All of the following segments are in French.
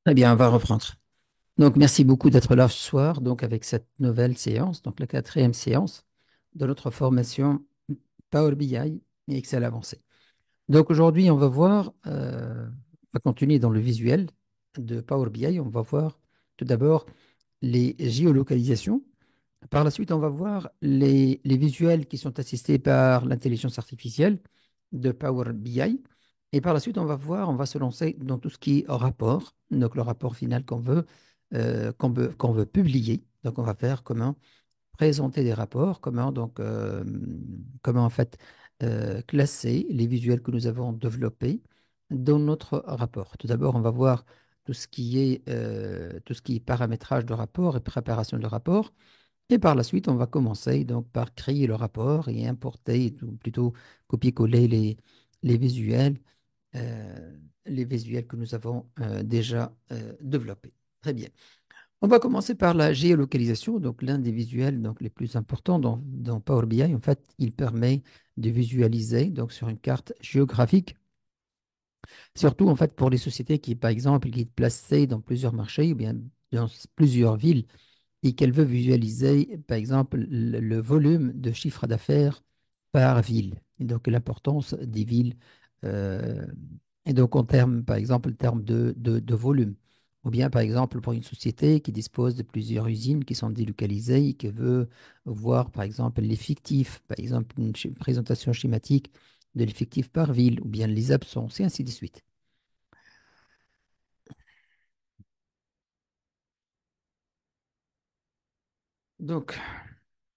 Très bien, on va reprendre. Donc, merci beaucoup d'être là ce soir, donc avec cette nouvelle séance, donc la quatrième séance de notre formation Power BI et Excel avancé. Donc, aujourd'hui, on va voir, on va continuer dans le visuel de Power BI. On va voir tout d'abord les géolocalisations. Par la suite, on va voir les visuels qui sont assistés par l'intelligence artificielle de Power BI. Et par la suite, on va se lancer dans tout ce qui est rapport, donc le rapport final qu'on veut publier. Donc, on va faire comment présenter des rapports, comment en fait classer les visuels que nous avons développés dans notre rapport. Tout d'abord, on va voir tout ce qui est paramétrage de rapport et préparation de rapport. Et par la suite, on va commencer donc par créer le rapport et importer, ou plutôt copier-coller les visuels, euh, les visuels que nous avons déjà développés. Très bien. On va commencer par la géolocalisation, donc l'un des visuels donc, les plus importants dans Power BI. En fait, il permet de visualiser donc, sur une carte géographique, surtout en fait pour les sociétés qui, par exemple, qui sont placées dans plusieurs marchés ou bien dans plusieurs villes et qu'elle veut visualiser, par exemple, le volume de chiffre d'affaires par ville. Et donc, l'importance des villes. euh, et donc, en termes, par exemple, en termes de volume. Ou bien, par exemple, pour une société qui dispose de plusieurs usines qui sont délocalisées et qui veut voir, par exemple, l'effectif, par exemple, une présentation schématique de l'effectif par ville, ou bien les absences, et ainsi de suite. Donc,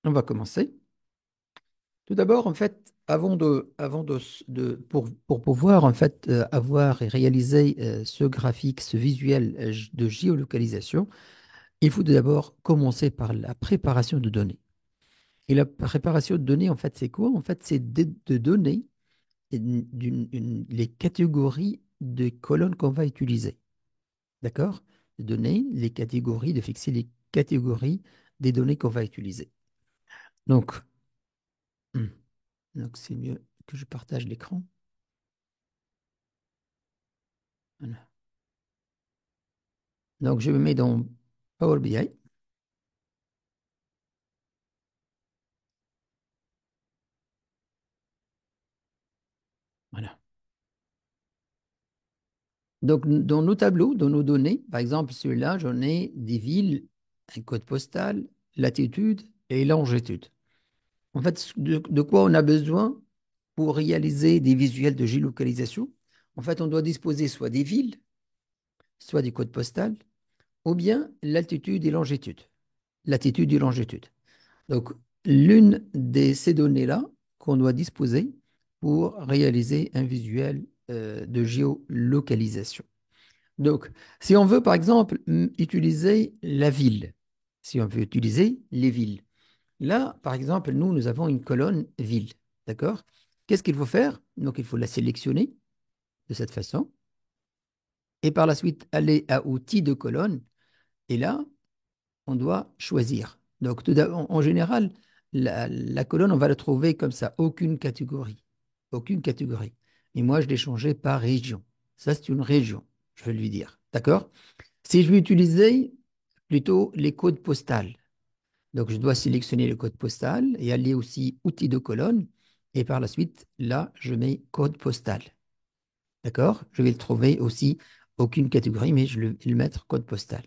on va commencer. Tout d'abord, en fait, pour pouvoir en fait avoir et réaliser ce graphique, ce visuel de géolocalisation, il faut tout d'abord commencer par la préparation de données. Et la préparation de données, en fait, c'est quoi? En fait, c'est de donner les catégories de colonnes qu'on va utiliser. D'accord? De donner les catégories, de fixer les catégories des données qu'on va utiliser. Donc, hum, donc c'est mieux que je partage l'écran. Voilà. Donc, je me mets dans Power BI. Voilà. Donc, dans nos tableaux, dans nos données, par exemple, celui-là, j'en ai des villes, un code postal, latitude et longitude. En fait, de quoi on a besoin pour réaliser des visuels de géolocalisation? En fait, on doit disposer soit des villes, soit des codes postales, ou bien l'altitude et longitude. Latitude et longitude. Donc, l'une de ces données-là qu'on doit disposer pour réaliser un visuel de géolocalisation. Donc, si on veut, par exemple, utiliser la ville, si on veut utiliser les villes, là, par exemple, nous avons une colonne ville, d'accord? Qu'est-ce qu'il faut faire? Donc, il faut la sélectionner de cette façon et par la suite aller à outils de colonne et là, on doit choisir. Donc, en général, la colonne, on va la trouver comme ça, aucune catégorie. Aucune catégorie. Et moi, je l'ai changé par région. Ça, c'est une région, je vais lui dire. D'accord? Si je veux utiliser plutôt les codes postales, donc je dois sélectionner le code postal et aller aussi outils de colonne. Et par la suite, là, je mets code postal. D'accord? Je vais le trouver aussi, aucune catégorie, mais je vais le mettre code postal.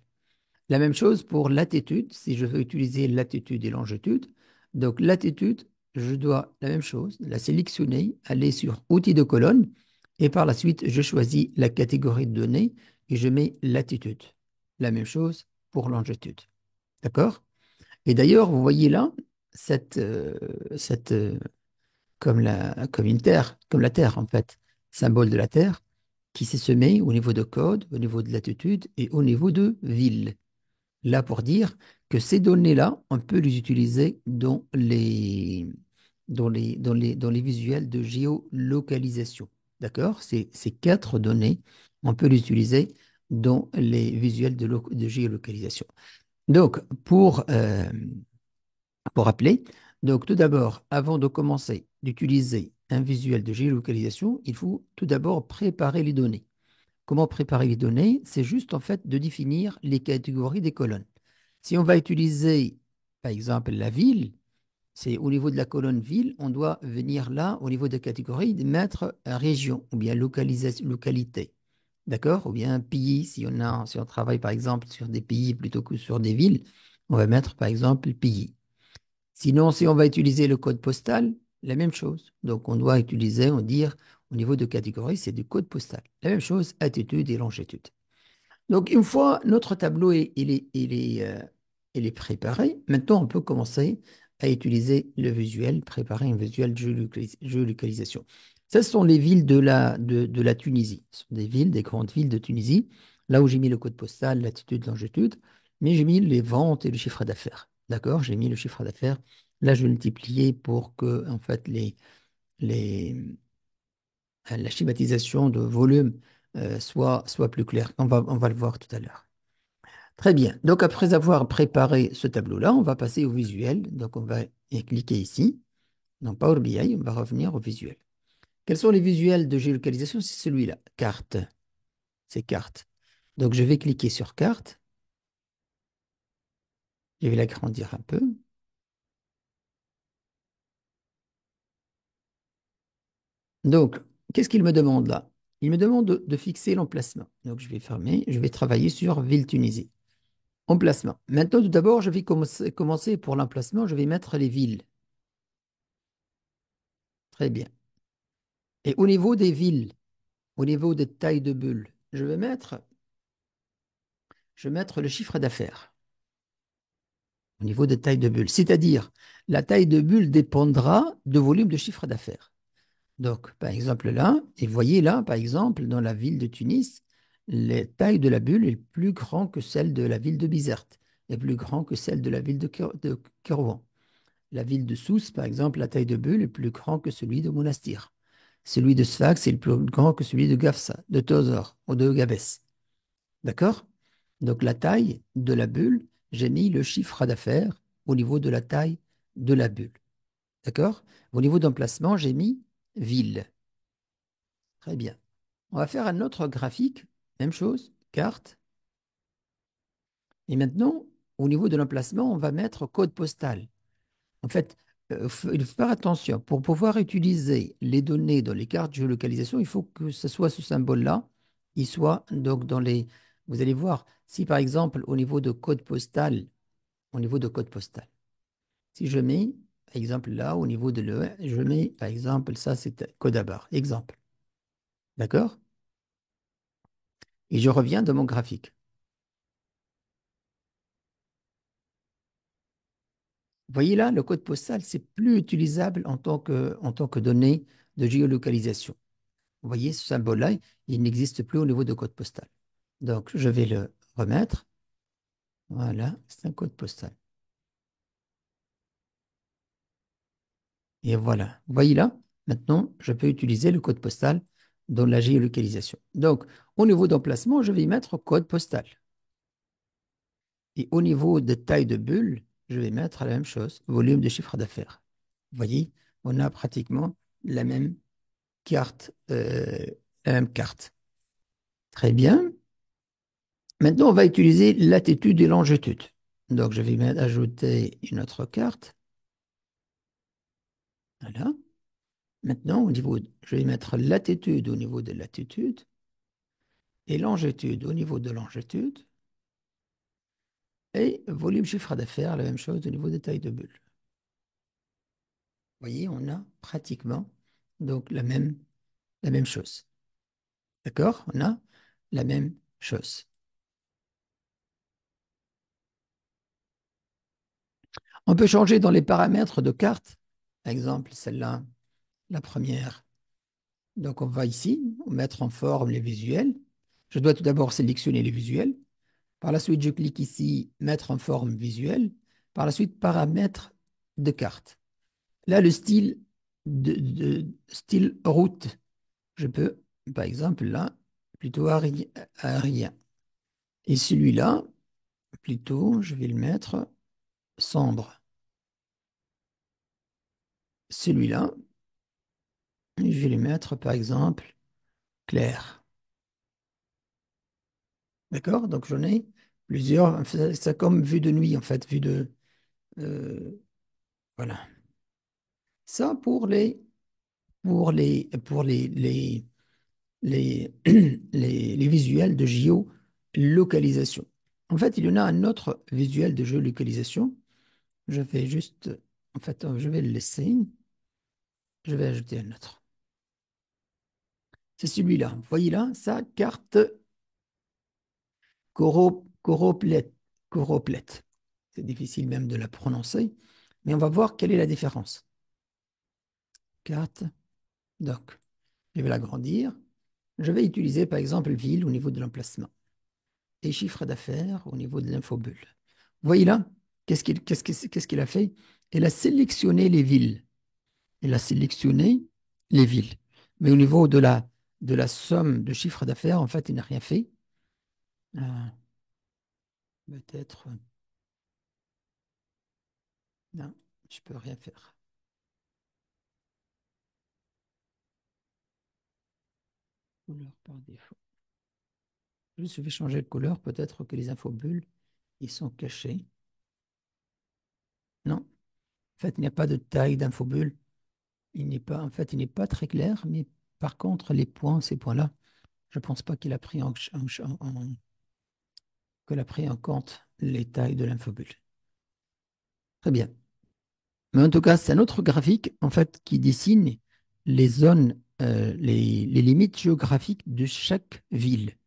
La même chose pour latitude, si je veux utiliser latitude et longitude. Donc, latitude, je dois la même chose, la sélectionner, aller sur outils de colonne, et par la suite, je choisis la catégorie de données et je mets latitude. La même chose pour longitude. D'accord? Et d'ailleurs, vous voyez là, cette, euh, cette, comme une terre, comme la Terre en fait, symbole de la Terre, qui s'est semé au niveau de code, au niveau de latitude et au niveau de ville. Là pour dire que ces données-là, on peut les utiliser dans les visuels de géolocalisation. D'accord? Ces quatre données, on peut les utiliser dans les visuels de géolocalisation. Donc, pour rappeler, donc tout d'abord, avant de commencer d'utiliser un visuel de géolocalisation, il faut tout d'abord préparer les données. Comment préparer les données? C'est juste en fait de définir les catégories des colonnes. Si on va utiliser, par exemple, la ville, c'est au niveau de la colonne ville, on doit venir là, au niveau de catégorie, de mettre région ou bien localisation, localité. D'accord? Ou bien pays, si on travaille par exemple sur des pays plutôt que sur des villes, on va mettre par exemple pays. Sinon, si on va utiliser le code postal, la même chose. Donc, on doit utiliser, on dire, au niveau de catégorie, c'est du code postal. La même chose, attitude et longitude. Donc, une fois notre tableau il est préparé, maintenant, on peut commencer à utiliser le visuel, préparer un visuel de géolocalisation. Ce sont les villes de la Tunisie. Ce sont des villes, des grandes villes de Tunisie, là où j'ai mis le code postal, latitude, longitude, mais j'ai mis les ventes et le chiffre d'affaires. D'accord? J'ai mis le chiffre d'affaires. Là, je vais multiplier pour que, en fait, les, la schématisation de volume soit plus claire. On va le voir tout à l'heure. Très bien. Donc, après avoir préparé ce tableau-là, on va passer au visuel. Donc, on va y cliquer ici. Dans Power BI, on va revenir au visuel. Quels sont les visuels de géolocalisation? C'est celui-là. Carte. C'est carte. Donc, je vais cliquer sur carte. Je vais l'agrandir un peu. Donc, qu'est-ce qu'il me demande là? Il me demande de fixer l'emplacement. Donc, je vais fermer. Je vais travailler sur Ville Tunisie. Emplacement. Maintenant, tout d'abord, je vais commencer pour l'emplacement. Je vais mettre les villes. Très bien. Et au niveau des villes, au niveau des tailles de bulles, je vais mettre le chiffre d'affaires au niveau des tailles de bulles. C'est-à-dire, la taille de bulle dépendra du volume de chiffre d'affaires. Donc, par exemple, là, et vous voyez là, par exemple, dans la ville de Tunis, la taille de la bulle est plus grande que celle de la ville de Bizerte, est plus grande que celle de la ville de Kérouan. La ville de Sousse, par exemple, la taille de bulle est plus grande que celui de Monastir. Celui de Sfax est plus grand que celui de Gafsa, de Tozor ou de Gabès. D'accord? Donc la taille de la bulle, j'ai mis le chiffre d'affaires au niveau de la taille de la bulle. D'accord? Au niveau d'emplacement, j'ai mis ville. Très bien. On va faire un autre graphique. Même chose, carte. Et maintenant, au niveau de l'emplacement, on va mettre code postal. En fait, il faut faire attention. Pour pouvoir utiliser les données dans les cartes de géolocalisation, il faut que ce soit ce symbole-là. Il soit donc dans les. Vous allez voir, si par exemple, au niveau de code postal, si je mets, par exemple, là, au niveau de l'E, je mets, par exemple, ça, c'est code à barre. Exemple. D'accord? Et je reviens de mon graphique. Vous voyez là, le code postal, c'est plus utilisable en tant que donnée de géolocalisation. Vous voyez, ce symbole-là, il n'existe plus au niveau de code postal. Donc, je vais le remettre. Voilà, c'est un code postal. Et voilà. Vous voyez là, maintenant, je peux utiliser le code postal dans la géolocalisation. Donc, au niveau d'emplacement, je vais y mettre code postal. Et au niveau de taille de bulle, je vais mettre la même chose, volume de chiffre d'affaires. Vous voyez, on a pratiquement la même carte. La même carte. Très bien. Maintenant, on va utiliser latitude et longitude. Donc, je vais ajouter une autre carte. Voilà. Maintenant, je vais mettre latitude au niveau de latitude et longitude au niveau de longitude et volume chiffre d'affaires, la même chose au niveau des tailles de bulles. Vous voyez, on a pratiquement donc la même chose. D'accord? On a la même chose. On peut changer dans les paramètres de carte. Par exemple, celle-là, la première. Donc, on va ici, mettre en forme les visuels. Je dois tout d'abord sélectionner les visuels. Par la suite, je clique ici, mettre en forme visuelle. Par la suite, paramètres de carte. Là, le style route, je peux, par exemple, là, plutôt aérien. Et celui-là, plutôt, je vais le mettre sombre. Celui-là, je vais le mettre, par exemple, clair. D'accord? Donc j'en ai plusieurs. C'est comme vue de nuit, en fait, vue de. euh, voilà. Ça pour les, les visuels de géolocalisation. En fait, il y en a un autre visuel de géolocalisation. Je vais juste, en fait, je vais le laisser. Je vais ajouter un autre. C'est celui-là. Vous voyez là, ça, carte Coropleth. Coropleth. C'est difficile même de la prononcer, mais on va voir quelle est la différence. Carte. Donc, je vais l'agrandir. Je vais utiliser par exemple ville au niveau de l'emplacement et chiffre d'affaires au niveau de l'infobulle. Vous voyez là, qu'est-ce qu'il a fait? Elle a sélectionné les villes. Elle a sélectionné les villes. Mais au niveau de la somme de chiffre d'affaires, en fait, il n'a rien fait. Euh, peut-être. Non, je peux rien faire. Couleur par défaut. Juste, je vais changer de couleur. Peut-être que les infobulles, ils sont cachés. Non, en fait, il n'y a pas de taille d'infobulle. Il n'est pas, en fait, il n'est pas très clair, mais par contre, les points, ces points-là, je ne pense pas qu'il a pris qu'elle a pris en compte les tailles de l'infobulle. Très bien. Mais en tout cas, c'est un autre graphique, en fait, qui dessine les zones, les limites géographiques de chaque ville.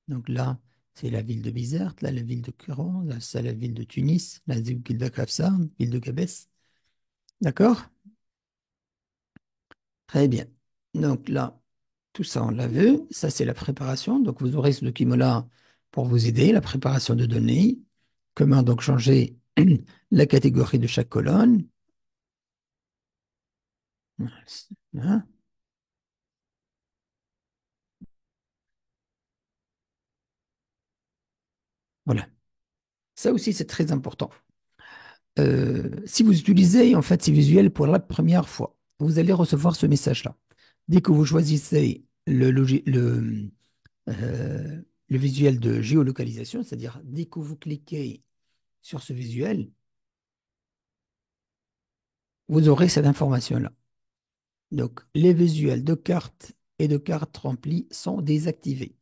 Donc là, c'est la ville de Bizerte, là, la ville de Curan, là, c'est la ville de Tunis, la ville de Kafsa, ville de Gabès. D'accord? Très bien. Donc là, tout ça, on l'a vu. Ça, c'est la préparation. Donc, vous aurez ce document-là pour vous aider, la préparation de données. Comment donc changer la catégorie de chaque colonne. Hein. Voilà. Ça aussi, c'est très important. Si vous utilisez en fait ces visuels pour la première fois, vous allez recevoir ce message-là. Dès que vous choisissez le visuel de géolocalisation, c'est-à-dire dès que vous cliquez sur ce visuel, vous aurez cette information-là. Donc, les visuels de cartes et de cartes remplies sont désactivés.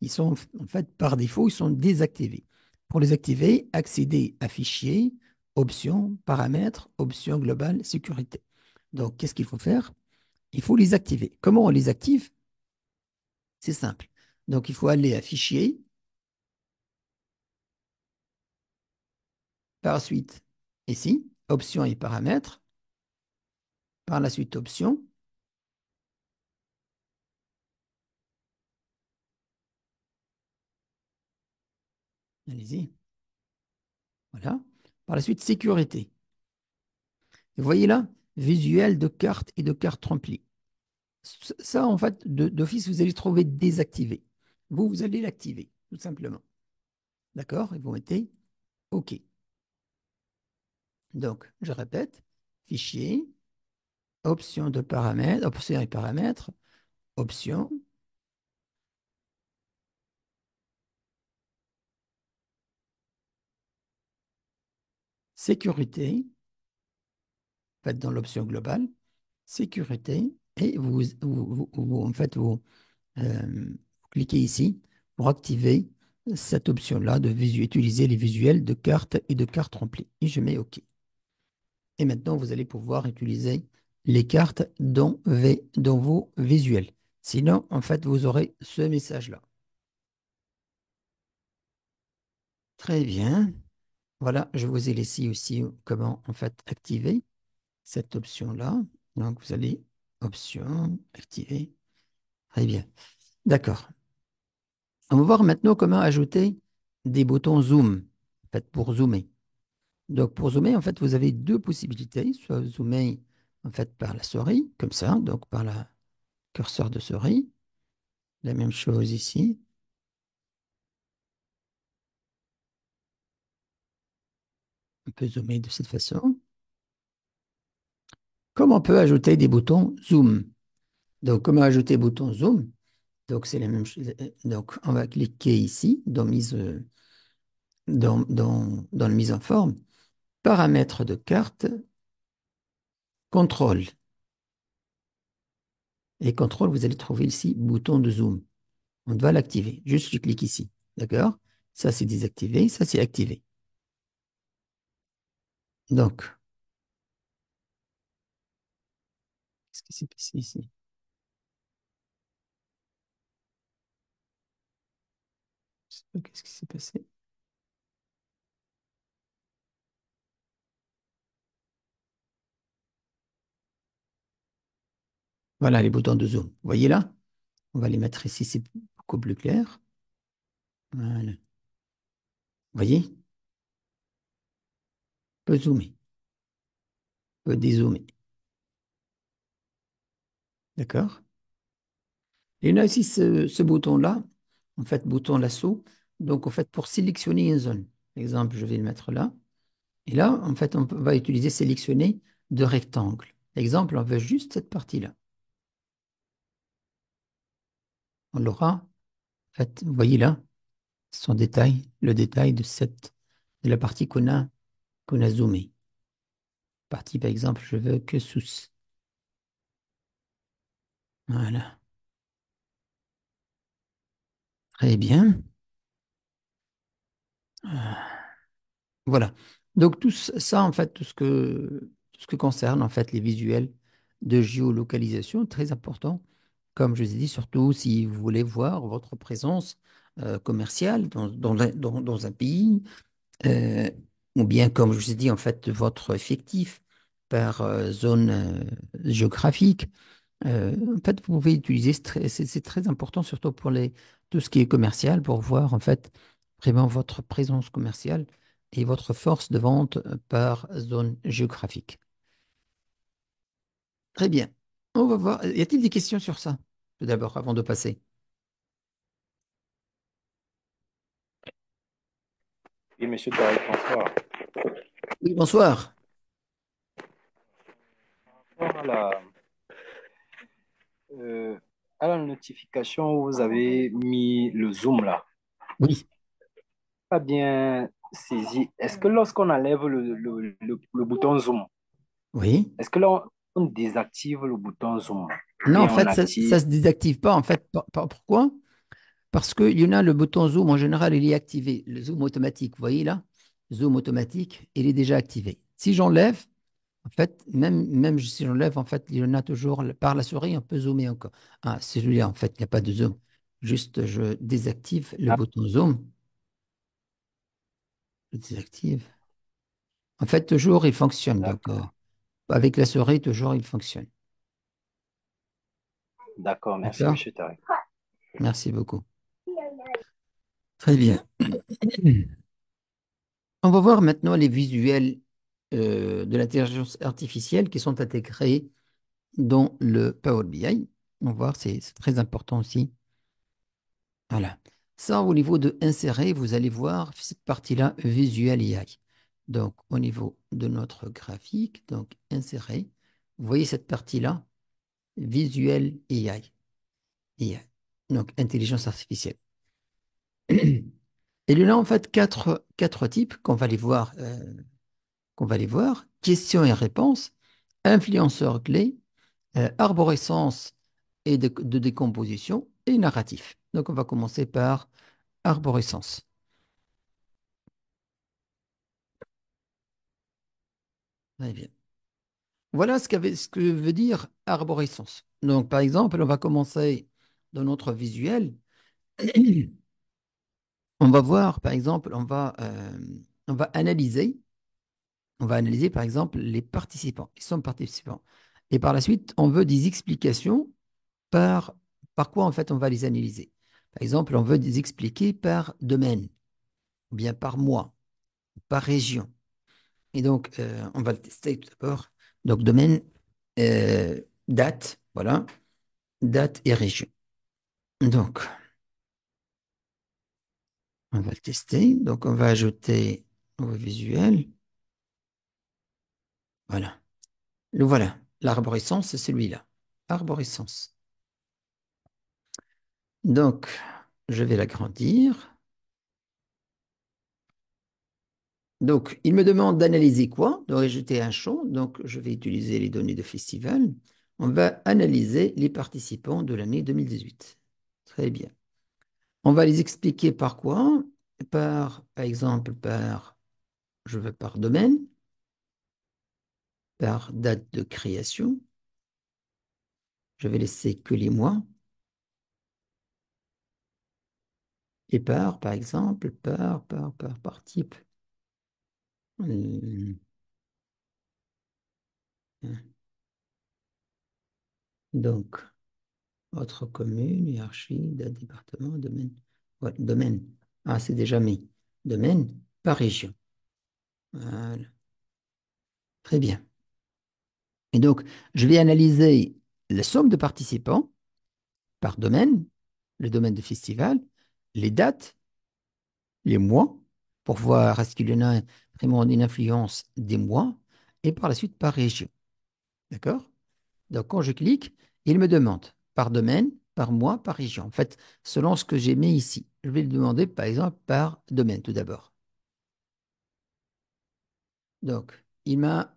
Ils sont, en fait, par défaut, ils sont désactivés. Pour les activer, accédez à fichiers, options, paramètres, options globales, sécurité. Donc, qu'est-ce qu'il faut faire? Il faut les activer. Comment on les active? C'est simple. Donc, il faut aller à fichiers, par la suite, ici, options et paramètres, par la suite, options, allez-y, voilà. Par la suite, sécurité. Vous voyez là, visuel de cartes et de cartes remplies. Ça, en fait, d'office, vous allez trouver désactivé. Vous allez l'activer, tout simplement. D'accord? Et vous mettez OK. Donc, je répète, fichier, option de paramètres, options et paramètres, options, sécurité, faites dans l'option globale, sécurité, et en fait, vous cliquez ici pour activer cette option-là de utiliser les visuels de cartes et de cartes remplies. Et je mets OK. Et maintenant, vous allez pouvoir utiliser les cartes dans vos visuels. Sinon, en fait, vous aurez ce message-là. Très bien. Voilà, je vous ai laissé aussi comment, en fait, activer cette option-là. Donc, vous allez option, activer. Très bien. D'accord. On va voir maintenant comment ajouter des boutons zoom, en fait, pour zoomer. Donc, pour zoomer, en fait, vous avez deux possibilités. Soit zoomer, en fait, par la souris, comme ça, donc par la curseur de souris. La même chose ici. On peut zoomer de cette façon. Comme on peut ajouter des boutons zoom. Donc, comment ajouter bouton zoom? Donc, c'est la même chose. Donc, on va cliquer ici dans dans la mise en forme. Paramètres de carte, contrôle. Et contrôle, vous allez trouver ici bouton de zoom. On doit l'activer. Juste, je clique ici. D'accord? Ça, c'est désactivé. Ça, c'est activé. Donc, qu'est-ce qui s'est passé ici? Je sais pas qu'est-ce qui s'est passé. Voilà les boutons de zoom. Vous voyez là? On va les mettre ici, c'est beaucoup plus clair. Voilà. Vous voyez? On peut zoomer, on peut dézoomer. D'accord? Et on a aussi ce bouton-là, en fait, bouton lasso. Donc, en fait, pour sélectionner une zone. Par exemple, je vais le mettre là. Et là, en fait, va utiliser sélectionner de rectangle. Exemple, on veut juste cette partie-là. On l'aura. En fait, vous voyez là, son détail, le détail de la partie qu'on a zoomée. Partie, par exemple, je veux que sous. Voilà. Très bien. Voilà. Donc tout ça, en fait, tout ce que concerne en fait les visuels de géolocalisation, très important. Comme je vous ai dit, surtout si vous voulez voir votre présence commerciale dans un pays, euh, ou bien, comme je vous ai dit, en fait, votre effectif par zone géographique. En fait, vous pouvez utiliser, c'est très important, surtout pour tout ce qui est commercial, pour voir en fait vraiment votre présence commerciale et votre force de vente par zone géographique. Très bien. On va voir. Y a-t-il des questions sur ça? Tout d'abord, avant de passer. Oui, monsieur Tarek, bonsoir. Oui, bonsoir. Voilà. Euh, à la notification où vous avez mis le zoom là, Oui, pas bien saisi. Est-ce que lorsqu'on enlève le bouton zoom, oui. est-ce que là on désactive le bouton zoom ou Non, en bien on fait, active? ça se désactive pas. En fait, pourquoi? Parce qu'il y en a le bouton zoom, en général, il est activé. Le zoom automatique, vous voyez là? Zoom automatique, il est déjà activé. Si j'enlève, en fait, même si j'enlève, en fait, il y en a toujours par la souris, on peut zoomer encore. Ah, celui-là, en fait, il n'y a pas de zoom. Juste, je désactive le Ah, bouton zoom. Je désactive. En fait, toujours, il fonctionne. Donc, d'accord, avec la souris, toujours, il fonctionne. d'accord, merci D'accord? monsieur Tarek. Merci beaucoup. Très bien. On va voir maintenant les visuels de l'intelligence artificielle qui sont intégrés dans le Power BI. On va voir, c'est très important aussi. Voilà. Ça, au niveau de insérer, vous allez voir cette partie-là, Visual AI. Donc, au niveau de notre graphique, donc insérer, vous voyez cette partie-là, Visual AI. AI. Donc, intelligence artificielle. Et il y en a en fait quatre types qu'on va les voir. Questions et réponses, influenceurs clés, arborescence et de décomposition et narratif. Donc, on va commencer par arborescence. Très bien. Voilà ce que veut dire arborescence. Donc, par exemple, on va commencer dans notre visuel. On va voir, par exemple, on va analyser, par exemple, les participants. Ils sont participants. Et par la suite, on veut des explications par, par quoi, en fait, on va les analyser. Par exemple, on veut les expliquer par domaine, ou bien par mois, par région. Et donc, on va le tester tout d'abord. Donc, domaine, date, voilà, date et région. Donc, on va le tester. Donc, on va ajouter au visuel. Voilà. Le voilà. L'arborescence, c'est celui-là. Arborescence. Donc, je vais l'agrandir. Donc, il me demande d'analyser quoi? De rejeter un champ. Donc, je vais utiliser les données de festival. On va analyser les participants de l'année 2018. Très bien. On va les expliquer par quoi? Par exemple, je veux par domaine, par date de création. Je vais laisser que les mois. Et par exemple, par type. Hum, Donc, autre commune, hiérarchie, date, département, domaine. Ouais, domaine. Ah, c'est déjà mis. Domaine par région. Voilà. Très bien. Et donc, je vais analyser la somme de participants par domaine, le domaine de festival, les dates, les mois, pour voir est-ce qu'il y en a vraiment une influence des mois, et par la suite par région. D'accord? Donc, quand je clique, il me demande par domaine, par mois, par région. En fait, selon ce que j'ai mis ici. Je vais le demander, par exemple, par domaine tout d'abord. Donc, il m'a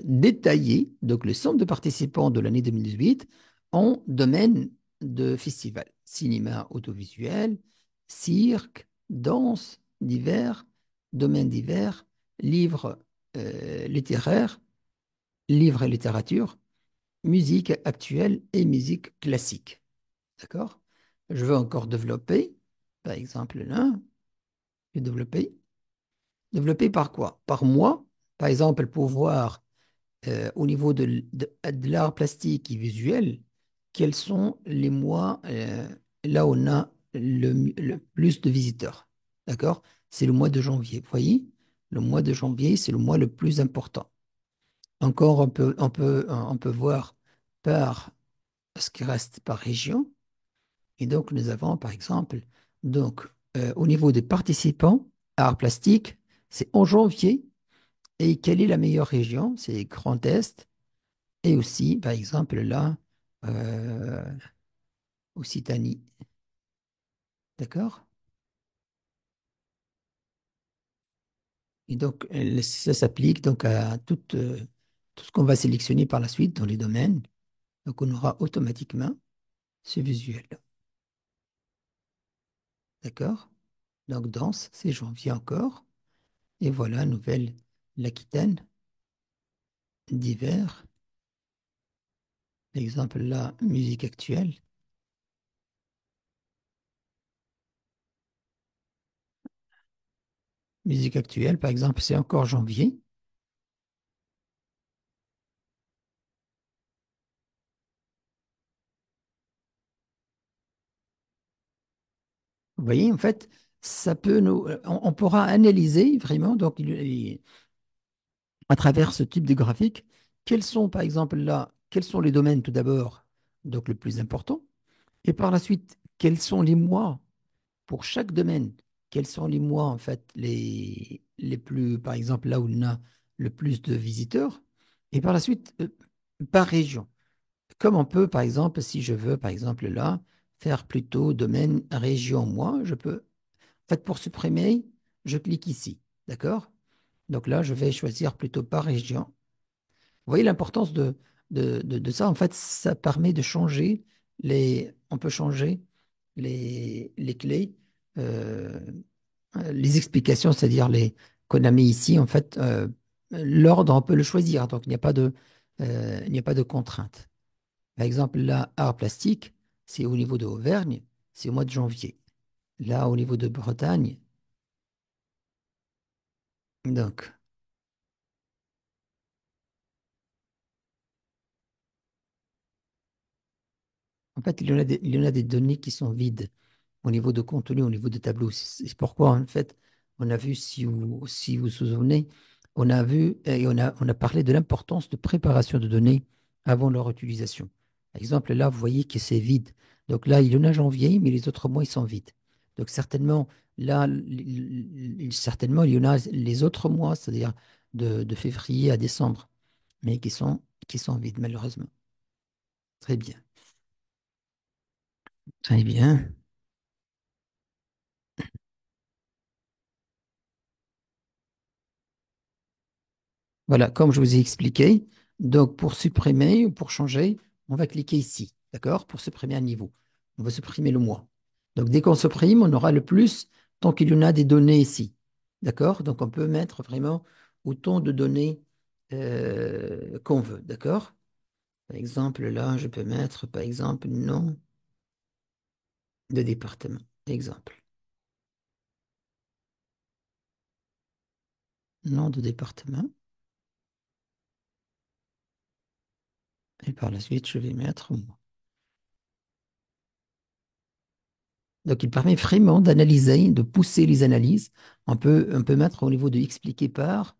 détaillé donc, le centre de participants de l'année 2018 en domaine de festival. Cinéma audiovisuel, cirque, danse, divers, domaine divers, livres littéraires, livres et littérature, musique actuelle et musique classique. D'accord? Je veux encore développer, par exemple là, je vais développer. Développer par quoi? Par mois, par exemple, pour voir au niveau de l'art plastique et visuel, quels sont les mois là où on a le plus de visiteurs. D'accord? C'est le mois de janvier. Vous voyez? Le mois de janvier, c'est le mois le plus important. Encore, on peut voir par ce qui reste par région. Et donc, nous avons, par exemple, donc, au niveau des participants, art plastique, c'est en janvier. Et quelle est la meilleure région? C'est Grand Est. Et aussi, par exemple, là, euh, Occitanie. D'accord? Et donc, ça s'applique donc à tout ce qu'on va sélectionner par la suite dans les domaines. Donc, on aura automatiquement ce visuel. D'accord? Donc, danse, c'est janvier encore. Et voilà, nouvelle l'Aquitaine, d'hiver. Exemple là, musique actuelle. Musique actuelle, par exemple, c'est encore janvier. Vous voyez, en fait, ça peut on pourra analyser vraiment, donc, à travers ce type de graphique, quels sont, par exemple, là, quels sont les domaines tout d'abord, donc le plus important, et par la suite, quels sont les mois pour chaque domaine, quels sont les mois, en fait, les plus, par exemple, là où on a le plus de visiteurs, et par la suite, par région. Comme on peut, par exemple, si je veux, par exemple, là, faire plutôt domaine région, moi, je peux. En fait, pour supprimer, je clique ici. D'accord? Donc là, je vais choisir plutôt par région. Vous voyez l'importance de ça. En fait, ça permet de changer on peut changer les clés, euh, les explications, c'est-à-dire qu'on a mis ici. En fait, l'ordre, on peut le choisir. Donc, il n'y a pas de contrainte. Par exemple, là, art plastique, c'est au niveau de Auvergne, c'est au mois de janvier. Là, au niveau de Bretagne, donc, en fait, il y en a des données qui sont vides au niveau de contenu, au niveau de tableau. C'est pourquoi, en fait, on a vu, si vous vous souvenez, on a vu et on a parlé de l'importance de préparation de données avant leur utilisation. Par exemple, là, vous voyez que c'est vide. Donc là, il y en a janvier, mais les autres mois, ils sont vides. Donc certainement, là, certainement, il y en a les autres mois, c'est-à-dire de février à décembre, mais qui sont vides, malheureusement. Très bien. Très bien. Voilà, comme je vous ai expliqué, donc pour supprimer ou pour changer, on va cliquer ici, d'accord? Pour supprimer un niveau. On va supprimer le mois. Donc dès qu'on supprime, on aura le plus tant qu'il y en a des données ici. D'accord? Donc on peut mettre vraiment autant de données qu'on veut, d'accord? Par exemple, là, je peux mettre, par exemple, nom de département. Exemple. Nom de département. Et par la suite, je vais mettre mois. Donc, il permet vraiment d'analyser, de pousser les analyses. On peut mettre au niveau de expliquer par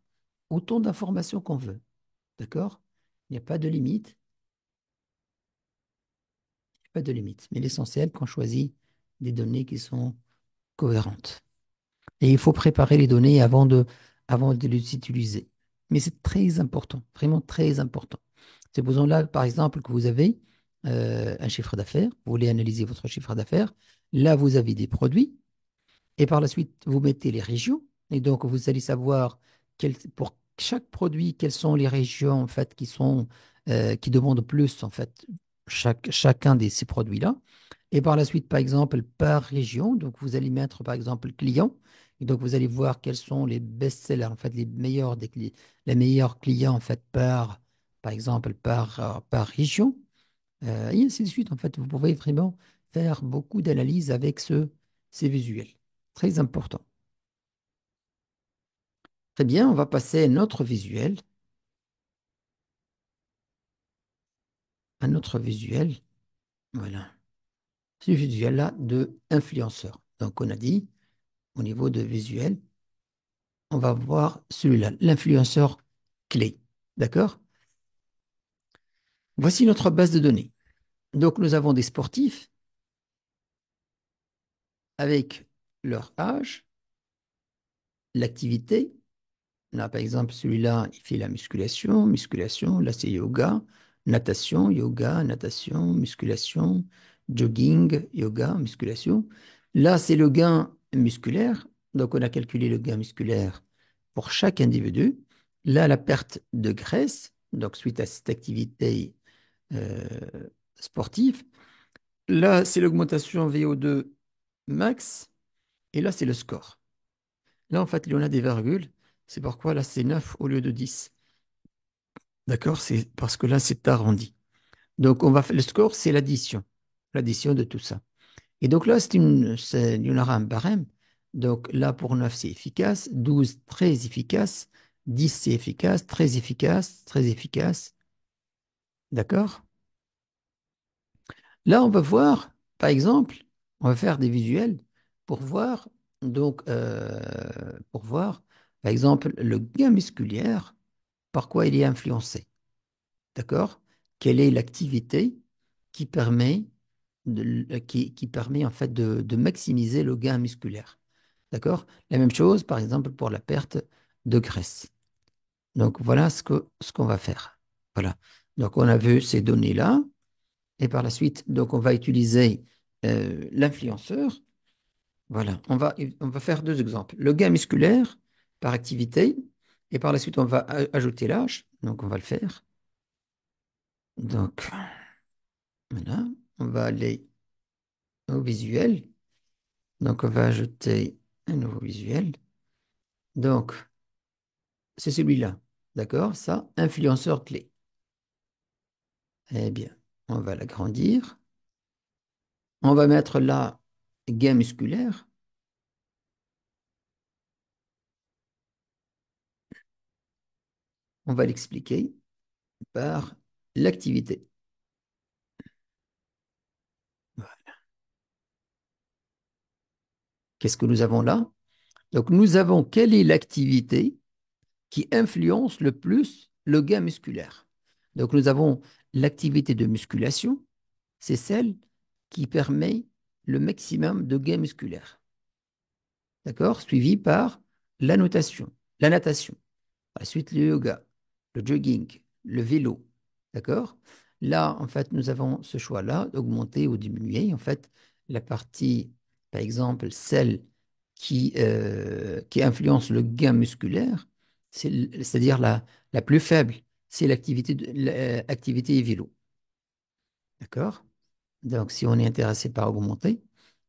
autant d'informations qu'on veut. D'accord? Il n'y a pas de limite, il n'y a pas de limite. Mais l'essentiel, qu'on choisit des données qui sont cohérentes. Et il faut préparer les données avant de les utiliser. Mais c'est très important, vraiment très important. Supposons là, par exemple, que vous avez un chiffre d'affaires, vous voulez analyser votre chiffre d'affaires. Là, vous avez des produits. Et par la suite, vous mettez les régions. Et donc, vous allez savoir pour chaque produit, quelles sont les régions en fait qui demandent plus en fait chacun de ces produits-là. Et par la suite, par exemple, par région, donc vous allez mettre par exemple clients. Et donc, vous allez voir quels sont les best-sellers, en fait, les meilleurs clients en fait par exemple, par région. Et ainsi de suite. En fait, vous pouvez vraiment faire beaucoup d'analyses avec ces visuels. Très important. Très bien, on va passer à notre visuel, à notre visuel. Voilà. Ce visuel-là de influenceur. Donc, on a dit, au niveau de visuel, on va voir celui-là, l'influenceur clé. D'accord? Voici notre base de données. Donc, nous avons des sportifs avec leur âge, l'activité. Là, par exemple, celui-là, il fait la musculation, musculation. Là, c'est yoga, natation, musculation, jogging, yoga, musculation. Là, c'est le gain musculaire. Donc, on a calculé le gain musculaire pour chaque individu. Là, la perte de graisse, donc suite à cette activité euh, sportive. Là, c'est l'augmentation VO2 max. Et là, c'est le score. Là, en fait, il y en a des virgules. C'est pourquoi là, c'est 9 au lieu de 10. D'accord? C'est parce que là, c'est arrondi. Donc, on va faire le score, c'est l'addition. L'addition de tout ça. Et donc là, il y en aura un barème. Donc là, pour 9 c'est efficace. 12 très efficace. 10 c'est efficace. Très efficace. Très efficace. D'accord? Là, on va voir, par exemple, on va faire des visuels pour voir, pour voir, par exemple, le gain musculaire, par quoi il est influencé. D'accord? Quelle est l'activité qui permet, qui permet en fait de maximiser le gain musculaire? D'accord? La même chose, par exemple, pour la perte de graisse. Donc, voilà ce qu'on va faire. Voilà. Donc, on a vu ces données-là. Et par la suite, donc, on va utiliser l'influenceur. Voilà. On va faire deux exemples. Le gain musculaire par activité. Et par la suite, on va ajouter l'âge. Donc, on va le faire. Donc, voilà. On va aller au visuel. Donc, on va ajouter un nouveau visuel. Donc, c'est celui-là. D'accord? Ça, influenceur clé. Eh bien, on va l'agrandir. On va mettre là gain musculaire. On va l'expliquer par l'activité. Qu'est-ce que nous avons là? Donc, nous avons quelle est l'activité qui influence le plus le gain musculaire? Donc, nous avons l'activité de musculation, c'est celle qui permet le maximum de gain musculaire. D'accord? Suivi par la natation, ensuite le yoga, le jogging, le vélo. D'accord? Là, en fait, nous avons ce choix-là, d'augmenter ou diminuer. En fait, la partie, par exemple, celle qui influence le gain musculaire, c'est-à-dire la plus faible, c'est l'activité vélo. D'accord? Donc, si on est intéressé par augmenter,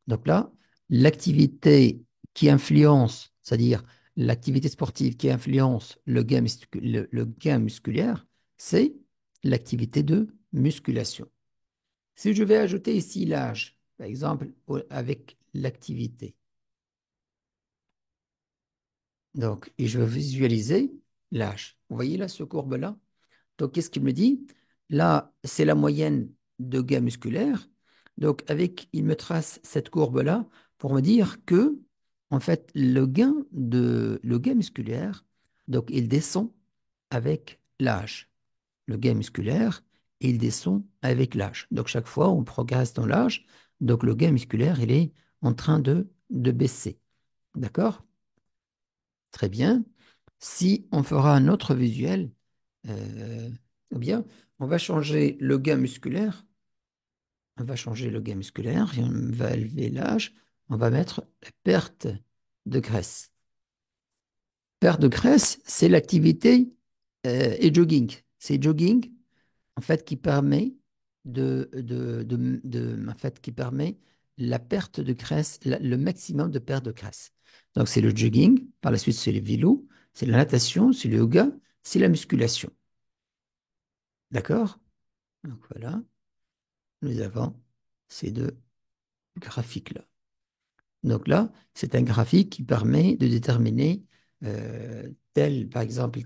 donc là, l'activité qui influence, c'est-à-dire l'activité sportive qui influence le gain musculaire, c'est l'activité de musculation. Si je vais ajouter ici l'âge, par exemple, avec l'activité, donc, et je vais visualiser l'âge. Vous voyez là, ce courbe-là? Donc, qu'est-ce qu'il me dit? Là, c'est la moyenne de gain musculaire. Donc, il me trace cette courbe-là pour me dire que, en fait, le gain musculaire, donc, il descend avec l'âge. Le gain musculaire, il descend avec l'âge. Donc, chaque fois, on progresse dans l'âge. Donc, le gain musculaire, il est en train de baisser. D'accord? Très bien. Si on fera un autre visuel, eh bien, on va changer le gain musculaire. On va changer le gain musculaire et on va élever l'âge. On va mettre la perte de graisse. Perte de graisse, c'est l'activité et jogging. C'est jogging, en fait, qui permet en fait, qui permet la perte de graisse, le maximum de perte de graisse. Donc, c'est le jogging. Par la suite, c'est le vélo, c'est la natation, c'est le yoga, c'est la musculation. D'accord? Donc, voilà. Nous avons ces deux graphiques-là. Donc là, c'est un graphique qui permet de déterminer par exemple,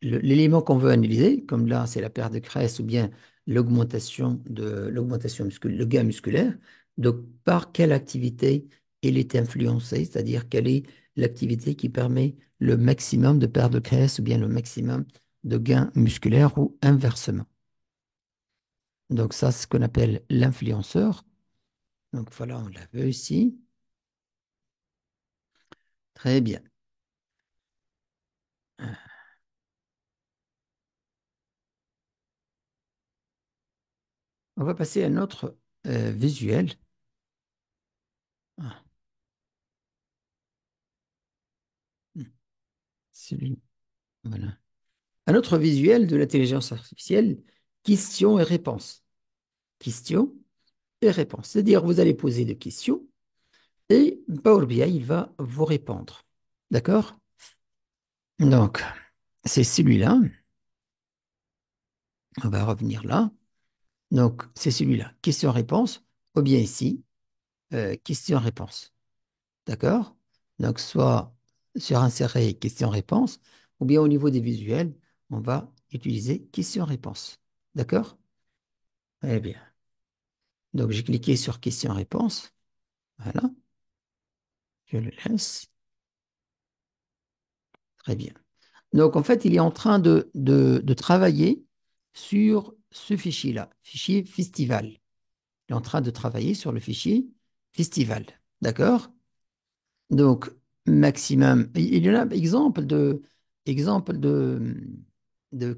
l'élément qu'on veut analyser, comme là, c'est la perte de graisse ou bien le gain musculaire. Donc, par quelle activité il est influencé, c'est-à-dire quelle est l'activité qui permet le maximum de perte de graisse ou bien le maximum de gain musculaire ou inversement. Donc ça, c'est ce qu'on appelle l'influenceur. Donc voilà, on l'a vu ici. Très bien. On va passer à un autre visuel. Ah, hmm, celui, voilà. Un autre visuel de l'intelligence artificielle, questions et réponses. Questions et réponses. C'est-à-dire, vous allez poser des questions et Power BI, il va vous répondre. D'accord? Donc, c'est celui-là. On va revenir là. Donc, c'est celui-là. Question-réponse. Ou bien ici, question-réponse. D'accord? Donc, soit sur insérer question-réponse, ou bien au niveau des visuels, on va utiliser question-réponse. D'accord? Eh bien. Donc, j'ai cliqué sur question-réponse. Voilà. Je le laisse. Très bien. Donc, en fait, il est en train de travailler sur ce fichier-là, fichier festival. Il est en train de travailler sur le fichier festival. D'accord? Donc, maximum. Il y en a exemple de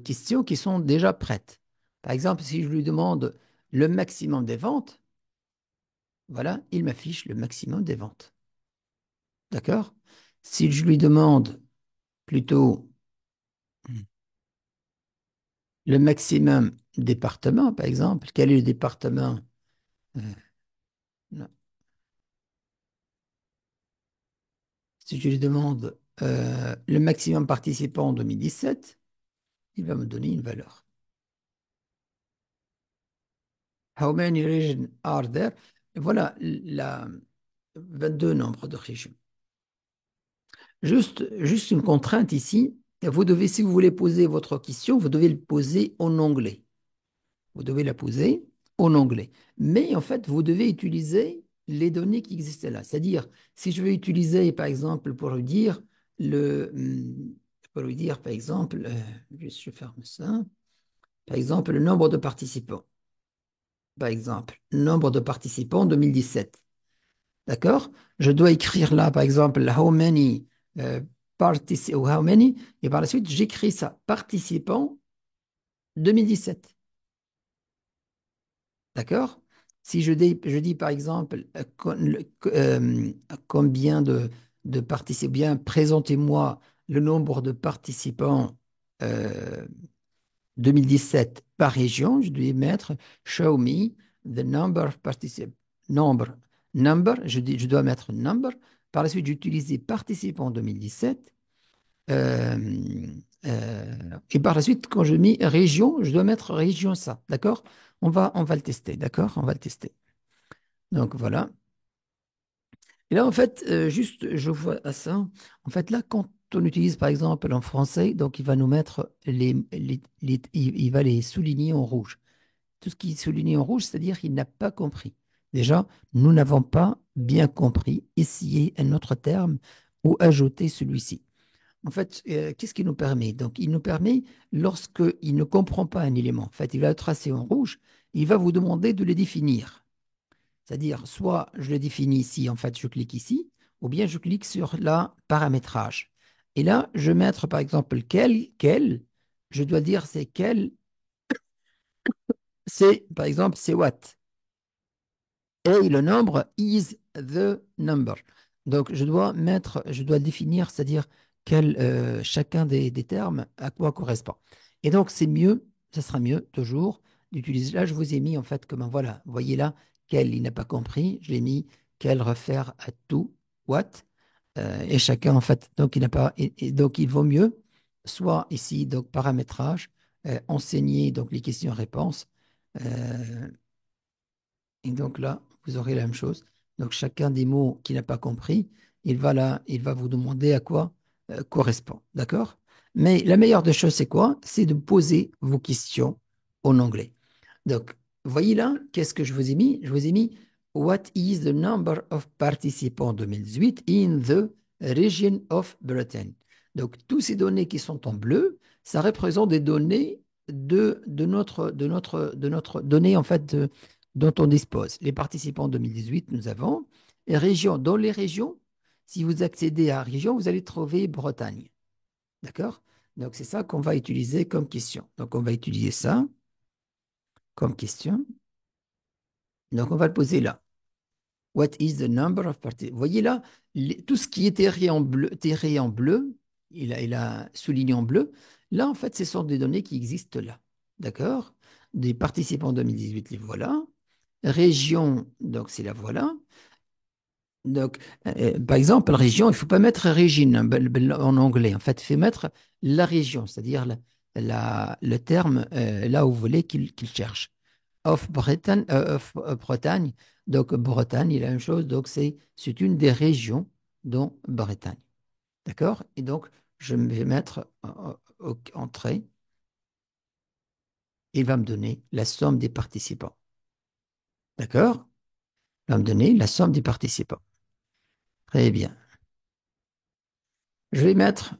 questions qui sont déjà prêtes. Par exemple, si je lui demande le maximum des ventes, voilà, il m'affiche le maximum des ventes. D'accord? Si je lui demande plutôt le maximum département, par exemple, quel est le département? euh, non. Si je lui demande le maximum participant en 2017, il va me donner une valeur. How many regions are there? Voilà, 22 nombres de régions. Juste une contrainte ici. Vous devez, si vous voulez poser votre question, vous devez le poser en anglais. Vous devez la poser en anglais. Mais en fait, vous devez utiliser les données qui existent là. C'est-à-dire, si je veux utiliser, par exemple, pour lui dire, par exemple, juste je ferme ça, par exemple, le nombre de participants. Par exemple, nombre de participants en 2017. D'accord? Je dois écrire là, par exemple, how many ou how many, et par la suite, j'écris ça, participants 2017. D'accord? Si je dis par exemple combien de participants, bien présentez-moi le nombre de participants euh, 2017 par région, je dois mettre show me the number of participants. Nombre, je dois mettre number. Par la suite, j'utilise les participants 2017. euh, et par la suite, quand je mets région, je dois mettre région ça. D'accord? On va le tester. D'accord? On va le tester. Donc voilà. Et là, en fait, juste, je vois à ça. En fait, là, quand on utilise, par exemple, en français, donc il va nous mettre il va les souligner en rouge. Tout ce qui est souligné en rouge, c'est-à-dire qu'il n'a pas compris. Déjà, nous n'avons pas bien compris. Essayez un autre terme ou ajouter celui-ci. En fait, qu'est-ce qui nous permet? Donc, il nous permet, lorsqu'il ne comprend pas un élément, en fait, il va le tracer en rouge, il va vous demander de le définir. C'est-à-dire, soit je le définis ici, en fait, je clique ici, ou bien je clique sur la paramétrage. Et là, je vais mettre, par exemple, quel, je dois dire c'est quel, c'est, par exemple, c'est what. Et le nombre is the number. Donc, je dois définir, c'est-à-dire chacun des termes à quoi correspond. Et donc, c'est mieux, ça sera mieux toujours d'utiliser. Là, je vous ai mis en fait comme un voilà. Vous voyez là, quel il n'a pas compris. Je l'ai mis quel réfère à tout, what. Et chacun en fait, donc il n'a pas, et donc il vaut mieux soit ici donc paramétrage, enseigner donc les questions-réponses. euh, et donc là, vous aurez la même chose. Donc chacun des mots qu'il n'a pas compris, il va vous demander à quoi correspond. D'accord? Mais la meilleure des choses, c'est quoi? C'est de poser vos questions en anglais. Donc, voyez là, qu'est-ce que je vous ai mis? Je vous ai mis What is the number of participants 2018 in the region of Britain? Donc, tous ces données qui sont en bleu, ça représente des données de notre donnée en fait dont on dispose. Les participants 2018, nous avons les régions. Dans les régions, si vous accédez à région, vous allez trouver Bretagne. D'accord? Donc, c'est ça qu'on va utiliser comme question. Donc, on va utiliser ça comme question. Donc, on va le poser là. What is the number of parties? Vous voyez là, tout ce qui est terré en bleu, il a souligné en bleu. Là, en fait, ce sont des données qui existent là. D'accord? Des participants 2018, les voilà. Région, donc c'est la voilà. Donc, par exemple, région, il ne faut pas mettre régime en anglais. En fait, il faut mettre la région, c'est-à-dire le terme là où vous voulez qu'il cherche. Bretagne, donc Bretagne, il a la même chose, donc c'est une des régions dont Bretagne. D'accord? Et donc, je vais mettre entrée, il va me donner la somme des participants. D'accord? Il va me donner la somme des participants. Très bien. Je vais mettre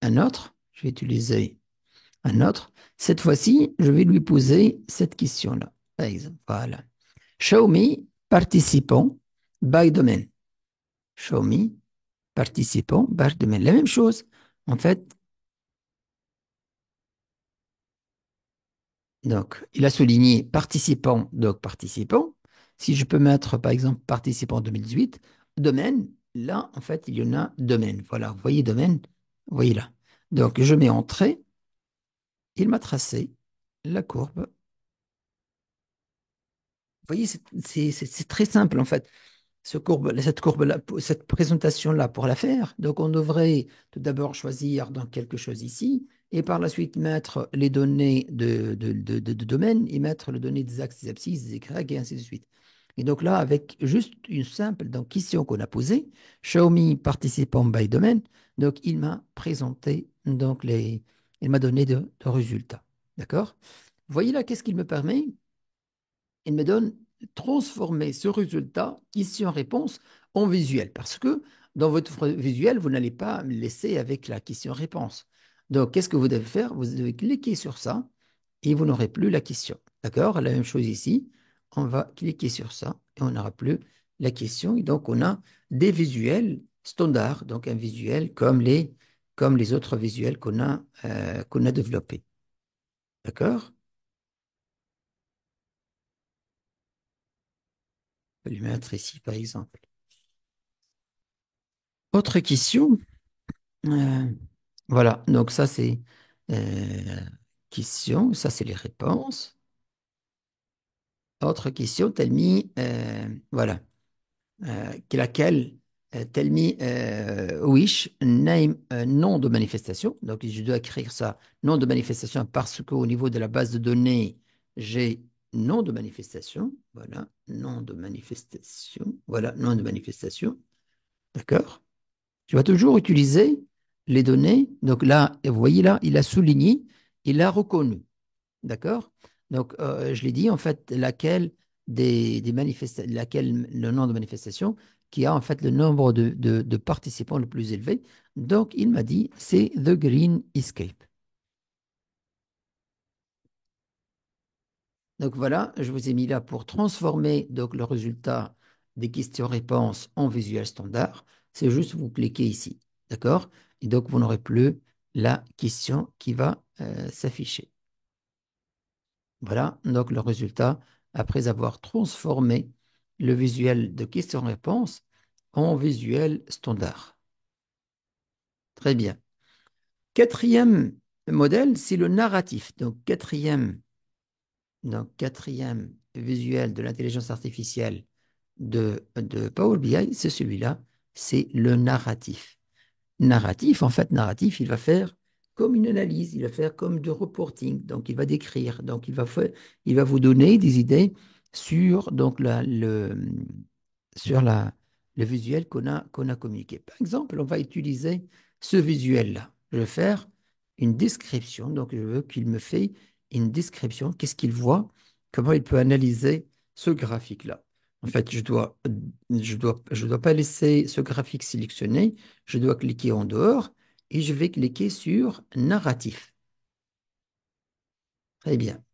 un autre, je vais utiliser un autre. Cette fois-ci, je vais lui poser cette question-là. Par exemple, voilà. Show me participants by domaine. Show me participants by domaine. La même chose. En fait, donc, il a souligné participants, donc participants. Si je peux mettre, par exemple, participants 2018, domaine, là, en fait, il y en a domaine. Voilà, vous voyez domaine, vous voyez là. Donc, je mets entrée, il m'a tracé la courbe. Vous voyez, c'est très simple en fait. Cette courbe-là, cette présentation-là pour la faire, donc on devrait tout d'abord choisir dans quelque chose ici, et par la suite mettre les données de domaine et mettre les données des axes, des abscisses, des Y, et ainsi de suite. Et donc là, avec juste une simple donc, question qu'on a posée, show me participant by domaine, donc il m'a présenté donc il m'a donné de résultats. D'accord? Vous voyez là, qu'est-ce qu'il me permet? Il me donne transformer ce résultat question-réponse en visuel. Parce que dans votre visuel, vous n'allez pas me laisser avec la question-réponse. Donc, qu'est-ce que vous devez faire? Vous devez cliquer sur ça et vous n'aurez plus la question. D'accord? La même chose ici. On va cliquer sur ça et on n'aura plus la question. Et donc, on a des visuels standards, donc un visuel comme les autres visuels qu'on a développés. D'accord? peut les mettre ici, par exemple. Autre question. Euh, voilà, donc ça, c'est euh, question. Ça, c'est les réponses. Autre question, tell me, voilà. Laquelle, tell me, wish, name, nom de manifestation. Donc, je dois écrire ça, nom de manifestation, parce qu'au niveau de la base de données, j'ai nom de manifestation. Voilà, nom de manifestation. Voilà, nom de manifestation. D'accord? Tu vas toujours utiliser les données. Donc là, vous voyez là, il a souligné, il a reconnu. D'accord? Donc, je l'ai dit, en fait, laquelle des manifestations, laquelle le nom de manifestation qui a en fait le nombre de participants le plus élevé. Donc, il m'a dit, c'est The Green Escape. Donc voilà, je vous ai mis là pour transformer donc, le résultat des questions-réponses en visuel standard. C'est juste vous cliquez ici. D'accord? Et donc, vous n'aurez plus la question qui va s'afficher. Voilà, donc le résultat, après avoir transformé le visuel de questions-réponses en visuel standard. Très bien. Quatrième modèle, c'est le narratif. Donc quatrième visuel de l'intelligence artificielle de Power BI, c'est celui-là, c'est le narratif. Narratif, en fait, narratif, il va faire comme une analyse, il va faire comme du reporting, donc il va décrire, donc il va vous donner des idées sur donc sur le visuel qu'on a communiqué. Par exemple, on va utiliser ce visuel-là. Je vais faire une description, donc je veux qu'il me fait une description, qu'est-ce qu'il voit, comment il peut analyser ce graphique-là. En fait, je dois pas laisser ce graphique sélectionné, je dois cliquer en dehors et je vais cliquer sur narratif. Très bien.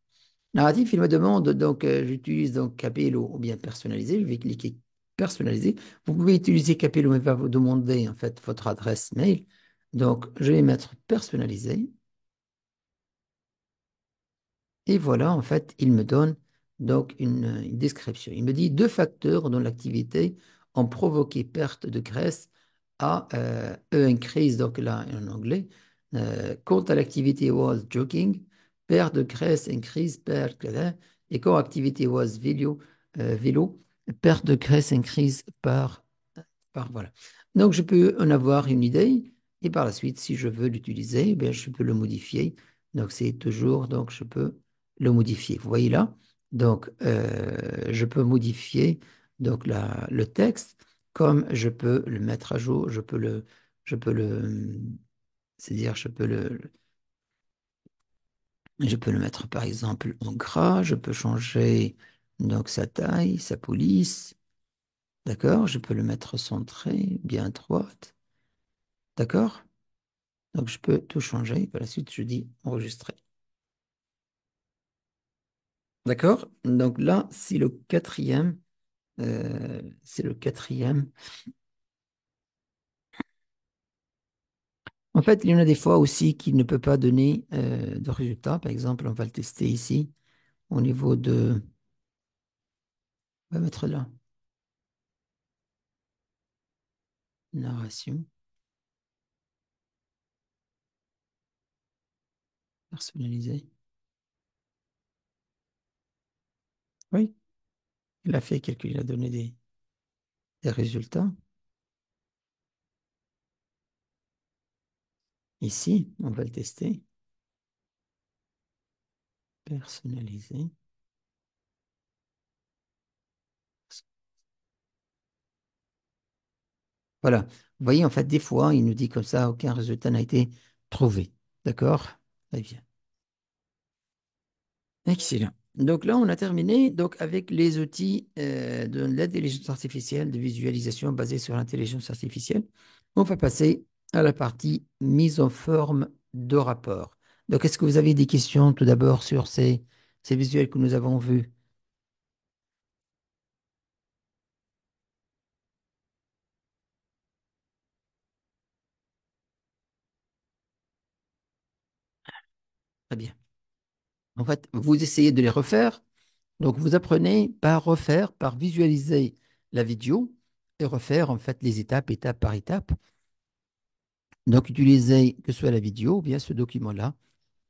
Narratif, il me demande, donc j'utilise donc Capello ou bien personnalisé, je vais cliquer personnalisé. Vous pouvez utiliser Capello, mais il va vous demander en fait votre adresse mail. Donc, je vais mettre personnalisé. Et voilà, en fait, il me donne donc une description. Il me dit deux facteurs dans l'activité ont provoqué perte de graisse à increase, donc là en anglais. Quant à l'activité was jogging, perte de graisse increase, perte, et quand activité was vélo, perte de graisse increase voilà. Donc, je peux en avoir une idée et par la suite, si je veux l'utiliser, eh bien, je peux le modifier. Donc, c'est toujours, donc, je peux le modifier. Vous voyez là? Donc, je peux modifier donc, le texte comme je peux le mettre à jour, c'est-à-dire, je peux le mettre par exemple en gras, je peux changer donc sa taille, sa police, d'accord? Je peux le mettre centré, bien à droite. D'accord? Donc, je peux tout changer. Par la suite, je dis enregistrer. D'accord? Donc là, c'est le quatrième. C'est le quatrième. En fait, il y en a des fois aussi qui ne peut pas donner de résultat. Par exemple, on va le tester ici au niveau de. On va mettre là. Narration personnalisée. Oui, il a fait il a donné des résultats. Ici, on va le tester. Personnalisé. Voilà. Vous voyez, en fait, des fois, il nous dit comme ça, aucun résultat n'a été trouvé. D'accord? Très bien. Excellent. Donc là, on a terminé donc, avec les outils de l'intelligence artificielle, de visualisation basée sur l'intelligence artificielle. On va passer à la partie mise en forme de rapport. Donc, est-ce que vous avez des questions tout d'abord sur ces visuels que nous avons vus? Très bien. En fait, vous essayez de les refaire. Donc, vous apprenez par refaire, par visualiser la vidéo et refaire en fait les étapes, étape par étape. Donc, utilisez que ce soit la vidéo ou bien ce document-là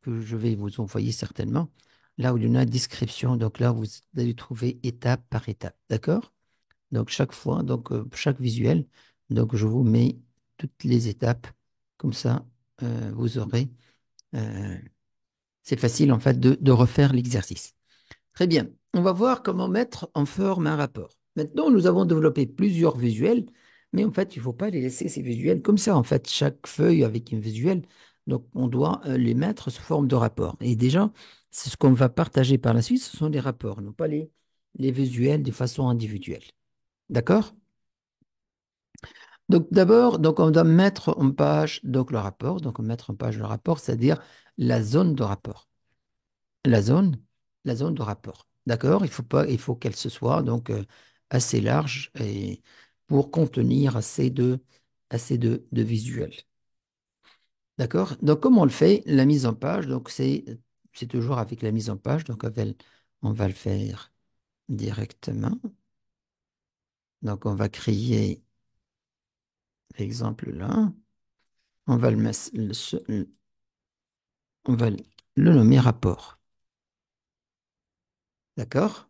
que je vais vous envoyer certainement, là où il y en a description. Donc là, vous allez trouver étape par étape. D'accord? Donc, chaque fois, donc chaque visuel, donc je vous mets toutes les étapes. Comme ça, vous aurez. euh, c'est facile en fait de refaire l'exercice. Très bien. On va voir comment mettre en forme un rapport. Maintenant, nous avons développé plusieurs visuels, mais en fait, il ne faut pas les laisser ces visuels comme ça. En fait, chaque feuille avec une visuelle, donc on doit les mettre sous forme de rapport. Et déjà, c'est ce qu'on va partager par la suite, ce sont les rapports, non pas les visuels de façon individuelle. D'accord? Donc d'abord, donc on doit mettre en page donc le rapport. Donc mettre en page le rapport, c'est-à-dire la zone de rapport. La zone, la zone de rapport. D'accord? Il faut pas, il faut qu'elle se soit donc assez large et pour contenir assez de visuels. D'accord? Donc, comment on le fait? La mise en page, donc c'est toujours avec la mise en page. Donc, on va le faire directement. Donc, on va créer l'exemple là. On va on va le nommer rapport. D'accord?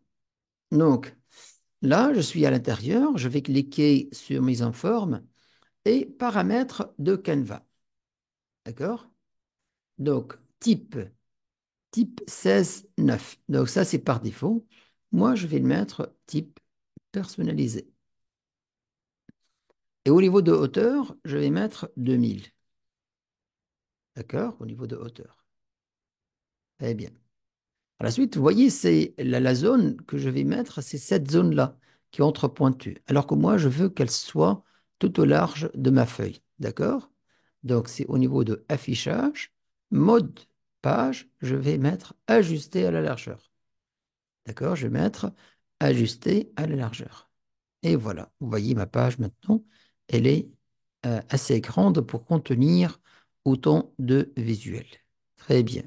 Donc, là, je suis à l'intérieur. Je vais cliquer sur mise en forme et paramètres de Canva. D'accord? Donc, type 16.9. Donc, ça, c'est par défaut. Moi, je vais le mettre type personnalisé. Et au niveau de hauteur, je vais mettre 2000. D'accord? Au niveau de hauteur. Très bien. À la suite, vous voyez, c'est la zone que je vais mettre, c'est cette zone-là qui est entre pointues. Alors que moi, je veux qu'elle soit tout au large de ma feuille. D'accord? Donc, c'est au niveau de affichage, mode page, je vais mettre ajuster à la largeur. D'accord? Je vais mettre ajuster à la largeur. Et voilà, vous voyez ma page maintenant, elle est assez grande pour contenir autant de visuels. Très bien.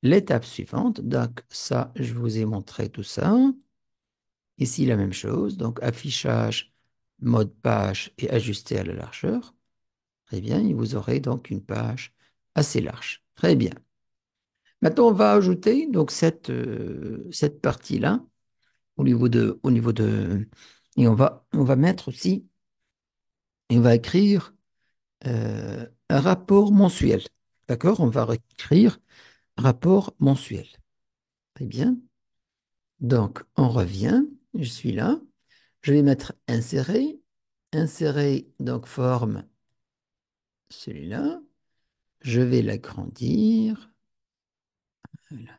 L'étape suivante, donc ça, je vous ai montré tout ça. Ici, la même chose, donc affichage, mode page et ajuster à la largeur. Très bien, et vous aurez donc une page assez large. Très bien. Maintenant, on va ajouter donc cette partie-là au niveau de, et on va mettre aussi, et on va écrire un rapport mensuel. D'accord? On va écrire rapport mensuel. Très bien. Donc, on revient. Je suis là. Je vais mettre insérer. Insérer, donc forme, celui-là. Je vais l'agrandir. Voilà.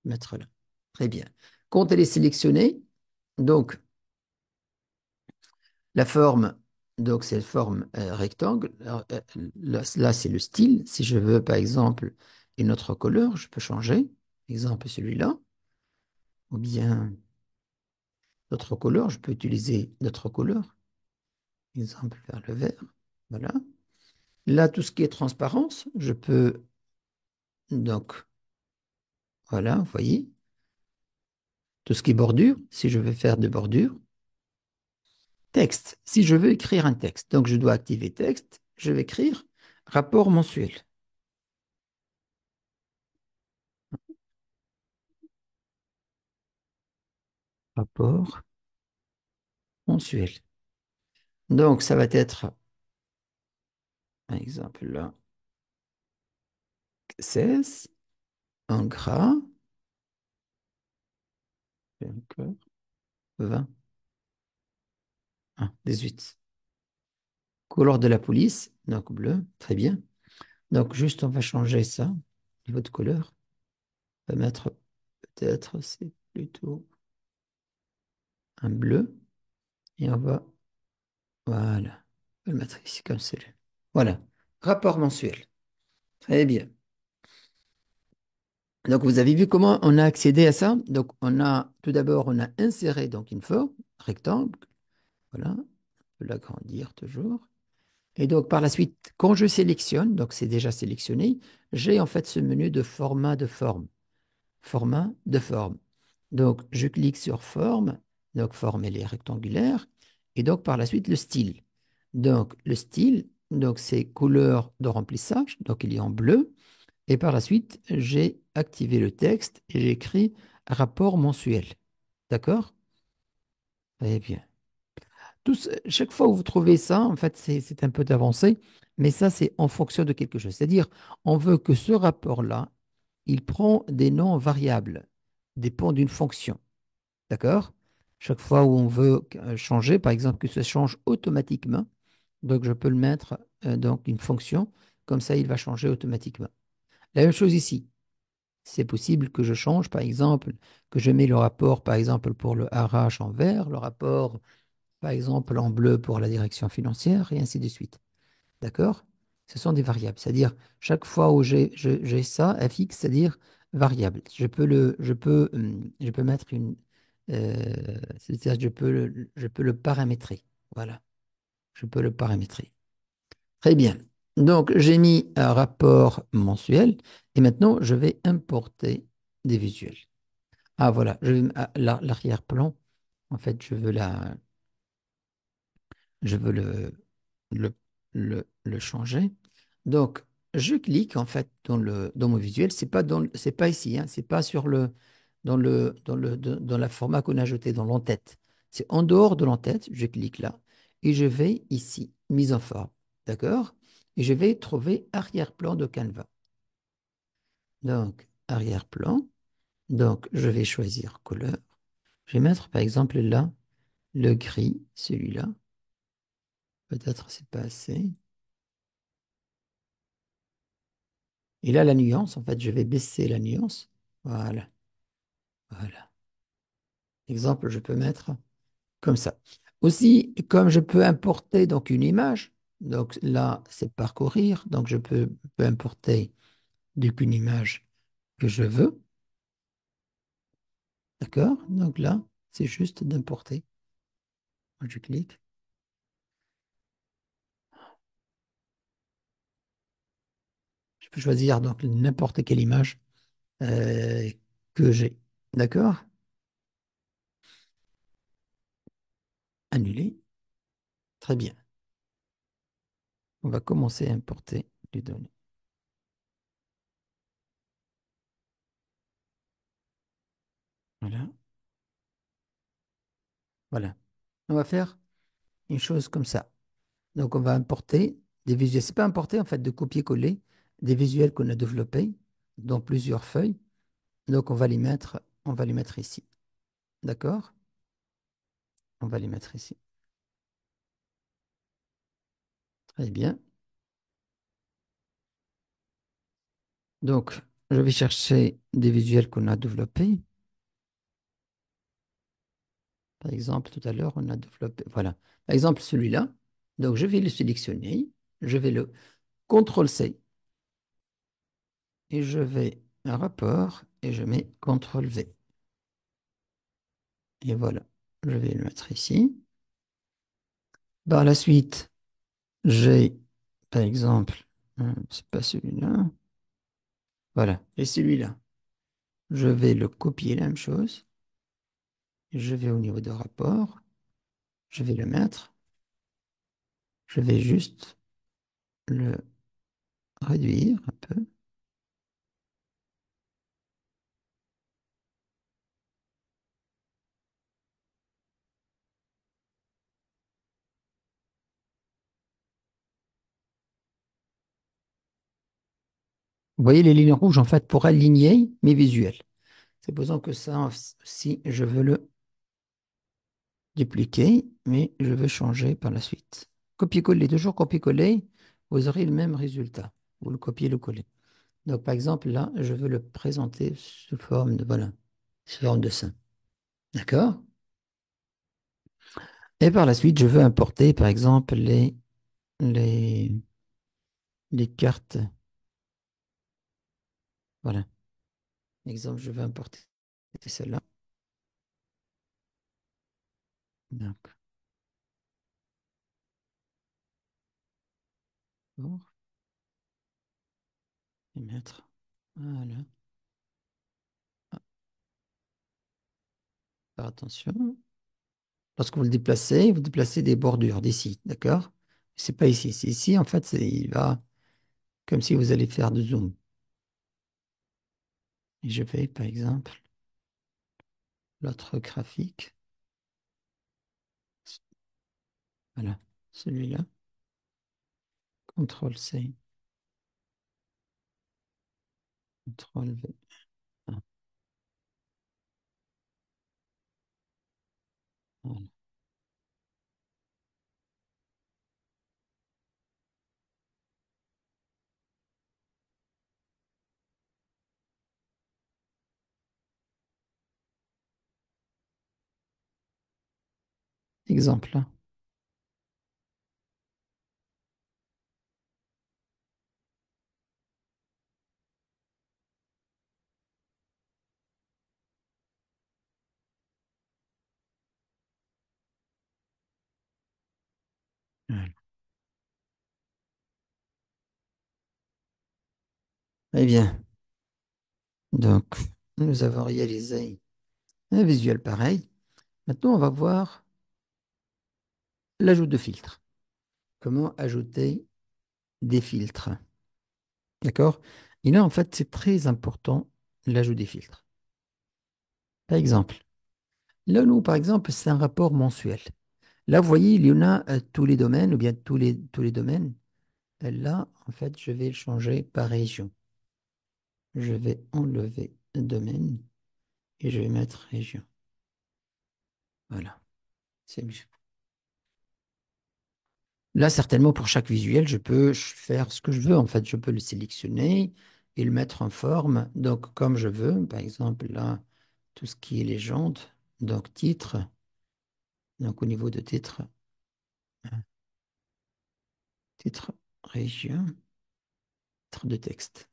Mettre là. Très bien. Quand elle est sélectionnée, donc la forme, donc c'est la forme rectangle. Alors, là, c'est le style. Si je veux, par exemple, une autre couleur, je peux changer. Exemple, celui-là. Ou bien d'autres couleurs, je peux utiliser d'autres couleurs. Exemple, vers le vert. Voilà. Là, tout ce qui est transparence, je peux, donc, voilà, vous voyez. Tout ce qui est bordure, si je veux faire de bordure. Texte, si je veux écrire un texte. Donc, je dois activer texte. Je vais écrire rapport mensuel. Rapport mensuel. Donc, ça va être, par exemple, là, 16 en gras, encore 20, 18. Couleur de la police, donc bleu, très bien. Donc, juste, on va changer ça, niveau de couleur. On va mettre, peut-être, c'est plutôt un bleu. Et on va, voilà, on va le mettre ici comme cela. Voilà, rapport mensuel. Très bien. Donc, vous avez vu comment on a accédé à ça? Donc, tout d'abord, on a inséré donc une forme, rectangle. Voilà, on peut l'agrandir toujours. Et donc, par la suite, quand je sélectionne, donc c'est déjà sélectionné, j'ai en fait ce menu de format de forme. Format de forme. Donc, je clique sur forme Donc, forme, elle est rectangulaire. Et donc, par la suite, le style. Donc, le style, donc, c'est couleur de remplissage. Donc, il est en bleu. Et par la suite, j'ai activé le texte et j'ai écrit rapport mensuel. D'accord? Très bien. Chaque fois où vous trouvez ça, en fait, c'est un peu d'avancée, mais ça, c'est en fonction de quelque chose. C'est-à-dire, on veut que ce rapport-là, il prend des noms variables, dépend d'une fonction. D'accord? Chaque fois où on veut changer, par exemple, que ça change automatiquement, donc je peux le mettre donc une fonction, comme ça, il va changer automatiquement. La même chose ici. C'est possible que je change, par exemple, que je mets le rapport, par exemple, pour le RH en vert, le rapport, par exemple, en bleu pour la direction financière, et ainsi de suite. D'accord? Ce sont des variables. C'est-à-dire, chaque fois où j'ai ça, fx, c'est-à-dire variable. Je peux mettre c'est-à-dire, je peux le paramétrer. Voilà. Je peux le paramétrer. Très bien. Donc, j'ai mis un rapport mensuel et maintenant, je vais importer des visuels. Ah, voilà. L'arrière-plan. En fait, je veux le, le changer. Donc, je clique en fait dans mon visuel. C'est pas ici, hein, c'est pas sur dans la format qu'on a ajouté dans l'entête. C'est en dehors de l'entête. Je clique là et je vais ici, mise en forme. D'accord? Et je vais trouver arrière-plan de Canva. Donc, arrière-plan. Donc, je vais choisir couleur. Je vais mettre par exemple là le gris, celui-là. Peut-être c'est pas assez. Et là, la nuance, en fait, je vais baisser la nuance. Voilà, voilà. Exemple, je peux mettre comme ça. Aussi, comme je peux importer donc une image, donc là, c'est parcourir, donc peux importer donc une image que je veux, d'accord? Donc là, c'est juste d'importer. Je clique. Je peux choisir donc n'importe quelle image euh, que j'ai, d'accord? Annuler. Très bien. On va commencer à importer les données. Voilà, voilà. On va faire une chose comme ça. Donc, on va importer des visuels. C'est pas importer, en fait, de copier-coller des visuels qu'on a développés dans plusieurs feuilles. Donc, on va les mettre ici. D'accord? On va les mettre ici. Très bien. Donc, je vais chercher des visuels qu'on a développés. Par exemple, tout à l'heure, on a développé. Voilà. Par exemple, celui-là. Donc, je vais le sélectionner. Je vais le CTRL-C et je vais un rapport et je mets CTRL-V. Et voilà. Je vais le mettre ici. Par la suite, j'ai, par exemple, c'est pas celui-là. Voilà, et celui-là. Je vais le copier, la même chose. Je vais au niveau de rapport. Je vais le mettre. Je vais juste le réduire un peu. Vous voyez les lignes rouges, en fait, pour aligner mes visuels. Supposons que ça, si je veux le dupliquer, mais je veux changer par la suite. Copier-coller, toujours copier-coller, vous aurez le même résultat. Vous le copiez, le collez. Donc, par exemple, là, je veux le présenter sous forme de, voilà, sous forme de ça. D'accord? Et par la suite, je veux importer, par exemple, les, les cartes. Voilà. Exemple, je veux importer celle-là. Donc, pour les mettre. Voilà. Ah, faire attention. lorsque vous déplacez des bordures d'ici, d'accord? C'est pas ici, c'est ici, en fait, il va comme si vous allez faire de zoom. Et je vais, par exemple, l'autre graphique, voilà, celui-là, CTRL-C, CTRL-V. Ah, voilà. Exemple, là. Voilà. Eh bien, donc, nous avons réalisé un visuel pareil. Maintenant, on va voir l'ajout de filtres. Comment ajouter des filtres? D'accord? Et là, en fait, c'est très important, l'ajout des filtres. Par exemple, là, nous, par exemple, c'est un rapport mensuel. Là, vous voyez, il y en a tous les domaines, ou bien tous les domaines. Là, en fait, je vais le changer par région. Je vais enlever le domaine et je vais mettre région. Voilà, c'est mieux. Là, certainement, pour chaque visuel, je peux faire ce que je veux. En fait, je peux le sélectionner et le mettre en forme. Donc, comme je veux, par exemple, là, tout ce qui est légende, donc titre. Donc, au niveau de titre, titre, région, titre de texte.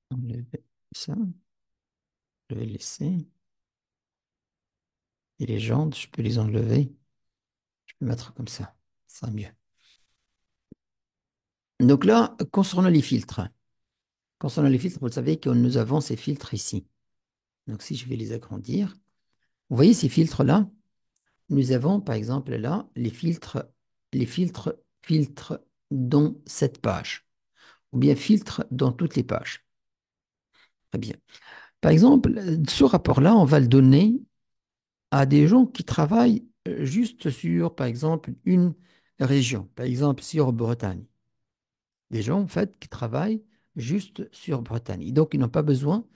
Enlever ça, je vais laisser. Et les jantes, je peux les enlever. Je peux mettre comme ça. Ça sera mieux. Donc là, concernant les filtres. Concernant les filtres, vous savez que nous avons ces filtres ici. Donc si je vais les agrandir, vous voyez ces filtres-là? Nous avons par exemple là les filtres dans cette page, ou bien filtres dans toutes les pages. Très bien. Par exemple, ce rapport-là, on va le donner à des gens qui travaillent juste sur, par exemple, une région, par exemple sur Bretagne. Des gens, en fait, qui travaillent juste sur Bretagne. Et donc, ils n'ont pas besoin,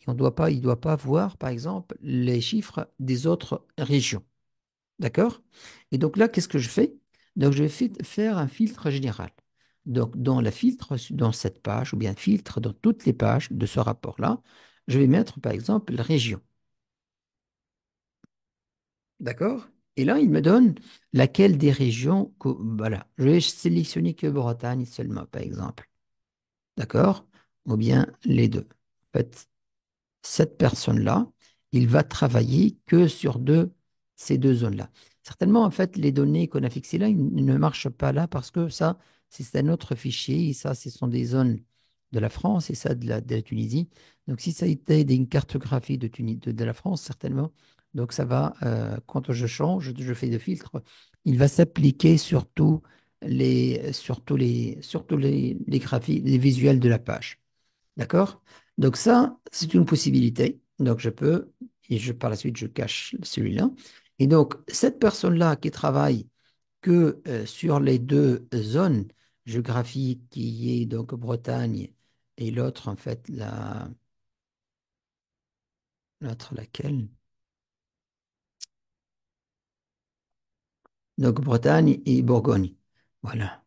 il ne doit pas voir, par exemple, les chiffres des autres régions. D'accord? Et donc là, qu'est-ce que je fais? Donc, je vais faire un filtre général. Donc, dans la filtre, dans cette page, ou bien filtre dans toutes les pages de ce rapport-là, je vais mettre, par exemple, la région. D'accord? Et là, il me donne laquelle des régions. Voilà. Je vais sélectionner que Bretagne seulement, par exemple. D'accord? Ou bien les deux. En fait, cette personne-là, il va travailler que sur ces deux zones-là. Certainement, en fait, les données qu'on a fixées là, ils ne marchent pas là parce que ça, c'est un autre fichier. Et ça, ce sont des zones de la France et ça de la Tunisie. Donc, si ça était une cartographie de la France, certainement, donc ça va, quand je change, je fais de filtre, il va s'appliquer sur tous les graphies, les visuels de la page. D'accord? Donc ça, c'est une possibilité. Donc je peux, par la suite, je cache celui-là. Et donc, cette personne-là qui travaille que sur les deux zones géographiques, qui est donc Bretagne et l'autre, en fait, l'autre laquelle? Donc Bretagne et Bourgogne. Voilà.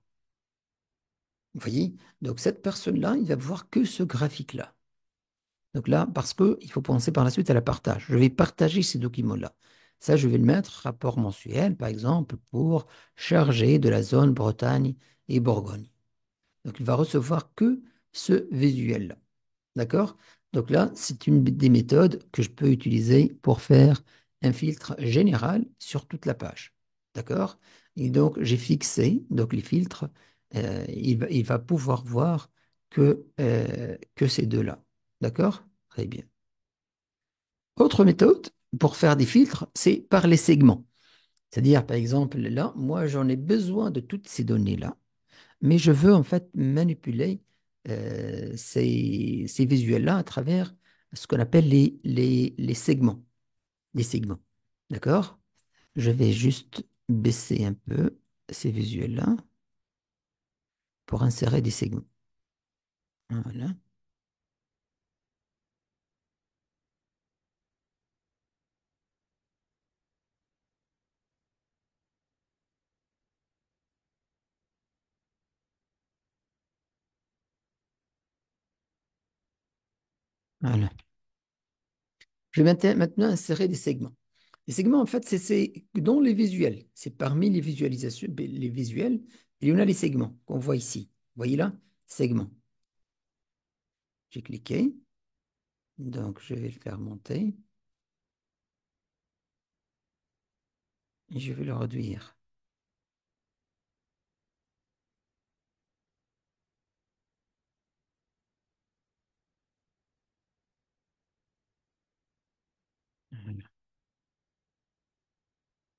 Vous voyez? Donc cette personne-là, il va voir que ce graphique-là. Donc là, parce qu'il faut penser par la suite à la partage. Je vais partager ces documents-là. Ça, je vais le mettre rapport mensuel, par exemple, pour charger de la zone Bretagne et Bourgogne. Donc, il va recevoir que ce visuel-là. D'accord? Donc là, c'est une des méthodes que je peux utiliser pour faire un filtre général sur toute la page. D'accord? Et donc, j'ai fixé donc les filtres. Il va pouvoir voir que ces deux-là. D'accord? Très bien. Autre méthode pour faire des filtres, c'est par les segments. C'est-à-dire, par exemple, là, moi, j'en ai besoin de toutes ces données-là, mais je veux en fait manipuler ces visuels-là à travers ce qu'on appelle les segments, des segments. D'accord? Je vais juste baisser un peu ces visuels-là pour insérer des segments. Voilà. Voilà. Je vais maintenant insérer des segments. Les segments, en fait, c'est dans les visuels. C'est parmi les visualisations, les visuels, il y en a les segments qu'on voit ici. Vous voyez là? Segments. J'ai cliqué. Donc, je vais le faire monter et je vais le réduire. Voilà.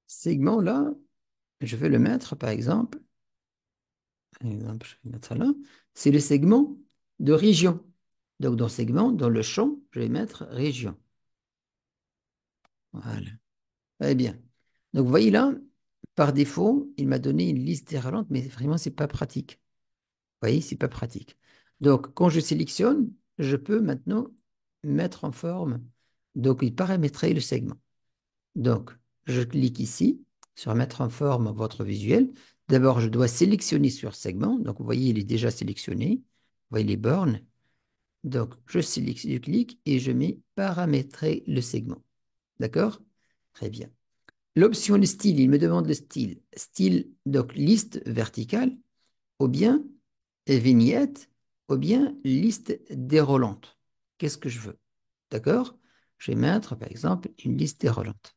Segment là, je vais le mettre, par exemple, je vais mettre là, c'est le segment de région. Donc, dans segment, dans le champ, je vais mettre région. Voilà. Très bien. Donc, vous voyez là, par défaut, il m'a donné une liste déroulante, mais vraiment, c'est pas pratique. Vous voyez, c'est pas pratique. Donc, quand je sélectionne, je peux maintenant mettre en forme, donc, il paramétrer le segment. Donc, je clique ici sur mettre en forme votre visuel. D'abord, je dois sélectionner sur segment. Donc, vous voyez, il est déjà sélectionné. Vous voyez les bornes. Donc, je clique et je mets paramétrer le segment. D'accord? Très bien. L'option style, il me demande le style. Style, donc liste verticale, ou bien vignette, ou bien liste déroulante. Qu'est-ce que je veux? D'accord? Je vais mettre, par exemple, une liste déroulante.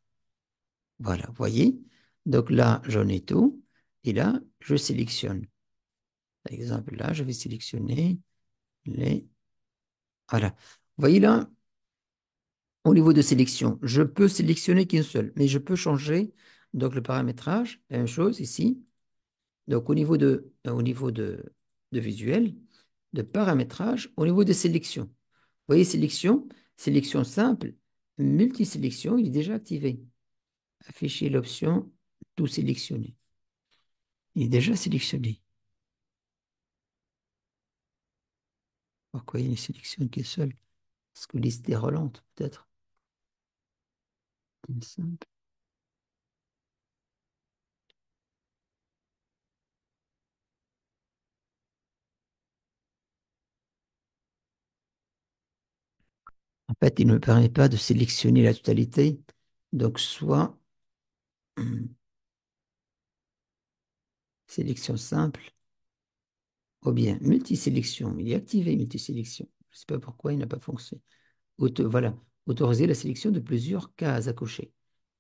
Voilà, vous voyez? Donc là, j'en ai tout. Et là, je sélectionne. Par exemple, là, je vais sélectionner les... Voilà. Vous voyez là, au niveau de sélection, je peux sélectionner qu'une seule, mais je peux changer donc le paramétrage. La même chose ici. Donc au niveau de visuel, de paramétrage, au niveau de sélection. Vous voyez, sélection, sélection simple, multisélection, il est déjà activé. Afficher l'option tout sélectionner. Il est déjà sélectionné. Pourquoi il ne sélectionne qu'une seule? Parce que liste est relente, peut-être. Simple. En fait, il ne me permet pas de sélectionner la totalité. Donc, soit sélection simple, ou bien multisélection. Il est activé, multisélection. Je ne sais pas pourquoi il n'a pas fonctionné. Voilà, autoriser la sélection de plusieurs cases à cocher,